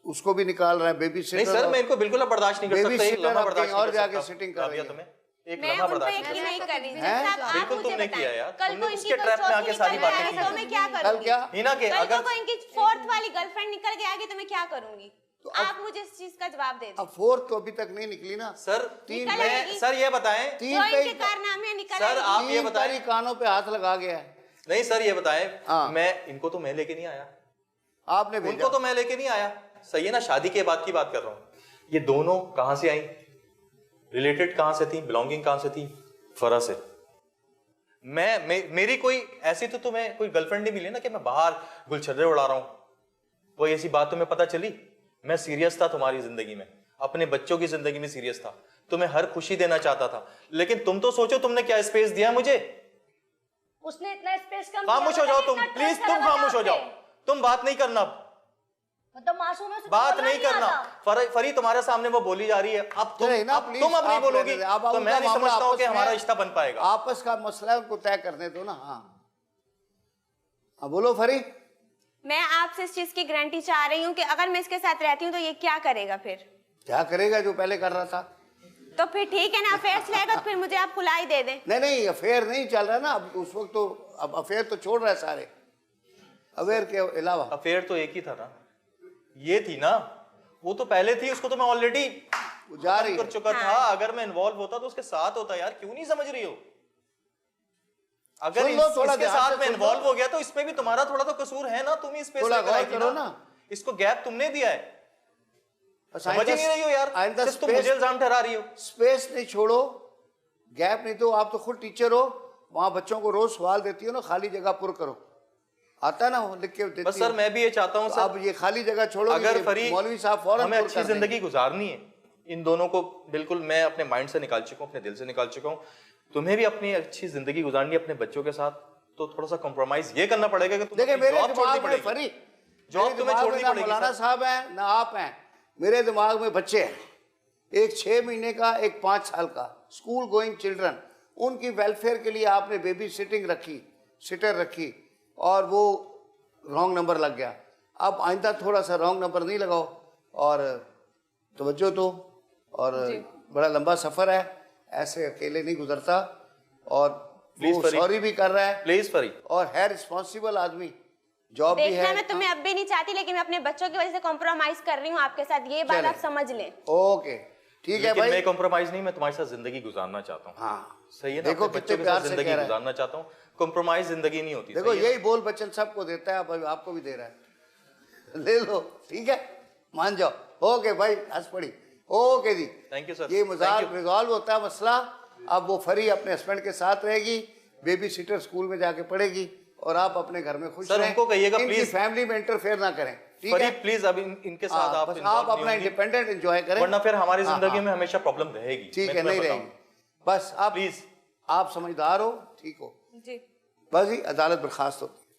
उसको भी निकाल रहा है, बेबी नहीं सर, मैं इनको बिल्कुल बर्दाश्त नहीं कर बेबी सकता, एक सिटर लम्हा अब बर्दाश्त कहीं नहीं और कर जाके सकता। सिटिंग कर राबिया, रही है। तुम्हें एक मैं लम्हा उन पे बर्दाश्त नहीं यकीन कर नहीं कर रही। हैं? साहब, आप बिल्कुल मुझे तुमने बताएं, किया यार, कल तुमने को उसके इनकी कोई ट्रैप में आके चौथी सारी निकल बातें के की। आएगी तो मैं क्या कल करूंगी? क्या हिना के कल अगर को इनकी 4th वाली गर्लफ्रेंड निकल के आएगी तो मैं क्या करूंगी? तो आप मुझे इस चीज का जवाब दे दें। अब 4 तो अभी तक नहीं निकली ना सर तीन निकल पे आएगी। सर ये बताएं, तीन जो पे इनके कारनामे निकल सर, आएंगे। आप ये तीन बताएं। पर ही कानों पे हाथ लगा गया है। नहीं सर ये बताएं, हाँ। मैं इनको तो मैं लेके नहीं आया, आपने भेजा। उनको तो मैं लेके नहीं आया, सही है ना? शादी के बाद की बात कर रहा हूँ। ये दोनों कहां से आई, रिलेटेड कहां से थी, बिलोंगिंग कहां से थी? फरा से। मेरी कोई ऐसी तो तुम्हें कोई गर्लफ्रेंड नहीं मिली ना कि मैं बाहर गुलछर्रे उड़ा रहा हूं। कोई ऐसी बात तुम्हें पता चली? मैं सीरियस था तुम्हारी जिंदगी में, अपने बच्चों की जिंदगी में सीरियस था, तुम्हें हर खुशी देना चाहता था, लेकिन तुम तो सोचो तुमने क्या स्पेस दिया मुझे। उसने इतना स्पेस कम खामोश हो जाओ तुम, प्लीज तुम खामोश हो जाओ, तुम बात नहीं करना, मतलब मासूम है, उसे बात बोलना नहीं करना। आता। फरी तुम्हारे सामने वो बोली जा रही है, अब तुम चले ना, अब प्लीज, तुम अब नहीं आप बोलोगी रहने दे। अब तो मैं उनका नहीं मामला समझता हूं कि आपस में हमारा है। रिश्ता बन पाएगा। आपस का मसला है, उनको तय करने दो ना। हाँ बोलो फरी। मैं आपसे इस चीज की गारंटी चाह रही हूँ कि अगर मैं इसके साथ रहती हूँ तो ये क्या करेगा फिर? क्या करेगा जो पहले कर रहा था? तो फिर ठीक है ना, अफेयर्स लेगा तो फिर मुझे आप खुलाई दे दें। नहीं अफेयर नहीं चल रहा ना अब, उस वक्त तो अब अफेयर तो छोड़ रहा है सारे, अफेयर के अलावा। अफेयर तो एक ही था ना, ये थी ना, वो तो पहले थी, उसको तो मैं ऑलरेडी जा रही कर है। चुका था। अगर मैं इन्वॉल्व होता तो उसके साथ होता। यार क्यों नहीं समझ रही हो? अगर सुन लो, थोड़ा इसके ध्यान साथ से मैं सुन लो। इन्वॉल्व हो गया तो इसमें भी तुम्हारा थोड़ा तो कसूर है ना, तुम ही स्पेस थोड़ा लेकर आई गौर थी करो ना, ना। इसको गैप तुमने दिया है, बस समझ ही नहीं रही हो यार, आइंदा सिर्फ तुम मुझे इल्जाम ठहरा रही हो। स्पेस नहीं छोड़ो, गैप नहीं दो। आप तो खुद टीचर हो, वहां बच्चों को रोज सवाल देती हो ना, खाली जगह पुर करो, आता है ना वो लिख के देती बस सर हो। मैं भी ये चाहता हूँ तो सर, अब ये खाली जगह छोड़ो, अगर फरी मौलवी साहब फौरन हमें पुर अच्छी कर देंगे। जिंदगी गुजारनी है, इन दोनों को बिल्कुल मैं अपने माइंड से निकाल चुका हूँ, अपने दिल से निकाल चुका हूँ, तुम्हें भी अपनी अच्छी जिंदगी गुजारनी है अपने बच्चों के साथ, तो थोड़ा सा कॉम्प्रोमाइज ये करना पड़ेगा कि देखिए मेरे जॉब छोड़नी दिमाग में पड़ेगी। फरी, जॉब मेरे तुम्हें दिमाग छोड़नी में ना पड़ेगी मौलाना सर। साहब हैं ना आप हैं, मेरे दिमाग में बच्चे हैं, एक 6 महीने का, एक 5 साल का, स्कूल गोइंग चिल्ड्रन। उनकी वेलफेयर के लिए आपने बेबी सिटिंग रखी, सिटर रखी, और वो रॉन्ग नंबर लग गया। अब आइंदा थोड़ा सा रॉन्ग नंबर नहीं लगाओ और तवज्जो दो। और बड़ा लंबा सफर है, ऐसे अकेले नहीं गुजरता, और वो सॉरी भी कर रहा है प्लीज फरी, और है रिस्पॉन्सिबल आदमी, जॉब भी देखना है। मैं तुम्हें अब भी नहीं चाहती, लेकिन मैं अपने बच्चों की वजह से कॉम्प्रोमाइज कर रही हूँ आपके साथ, ये बात चलें। आप समझ लें। ओके ठीक है लेकिन भाई। मैं कॉम्प्रोमाइज नहीं, मैं तुम्हारे साथ जिंदगी गुजारना चाहता हूँ। हाँ सही है ना, देखो अपने कितने बच्चों के प्यार साथ से जिंदगी कह रहा है। गुजारना चाहता हूँ, कॉम्प्रोमाइज जिंदगी नहीं होती। देखो सही है? यही बोल बच्चन सबको देता है, अब आपको भी दे रहा है। ले लो ठीक है, मान जाओ। ओके भाई, हंस पड़ी। ओके जी, थैंक यू सर। ये मजाक रिजॉल्व होता है मसला। अब वो फरी अपने हस्बैंड के साथ रहेगी, बेबी सिटर स्कूल में जाके पढ़ेगी, और आप अपने घर में खुश सर, रहें। उनको कहिएगा इनकी प्लीज, फैमिली में इंटरफेयर ना करें, ठीक फरी है? प्लीज अब इनके साथ आप बस involve आप नहीं अपना होंगी, इंडिपेंडेंट एंजॉय करें, वरना फिर हमारी हाँ, जिंदगी हाँ। में हमेशा प्रॉब्लम रहेगी। ठीक मैं है, तुम्हें नहीं बताऊं। रहेगी। बस आप प्लीज आप समझदार हो, ठीक हो, जी बस ही अदालत बर्खास्त होती है।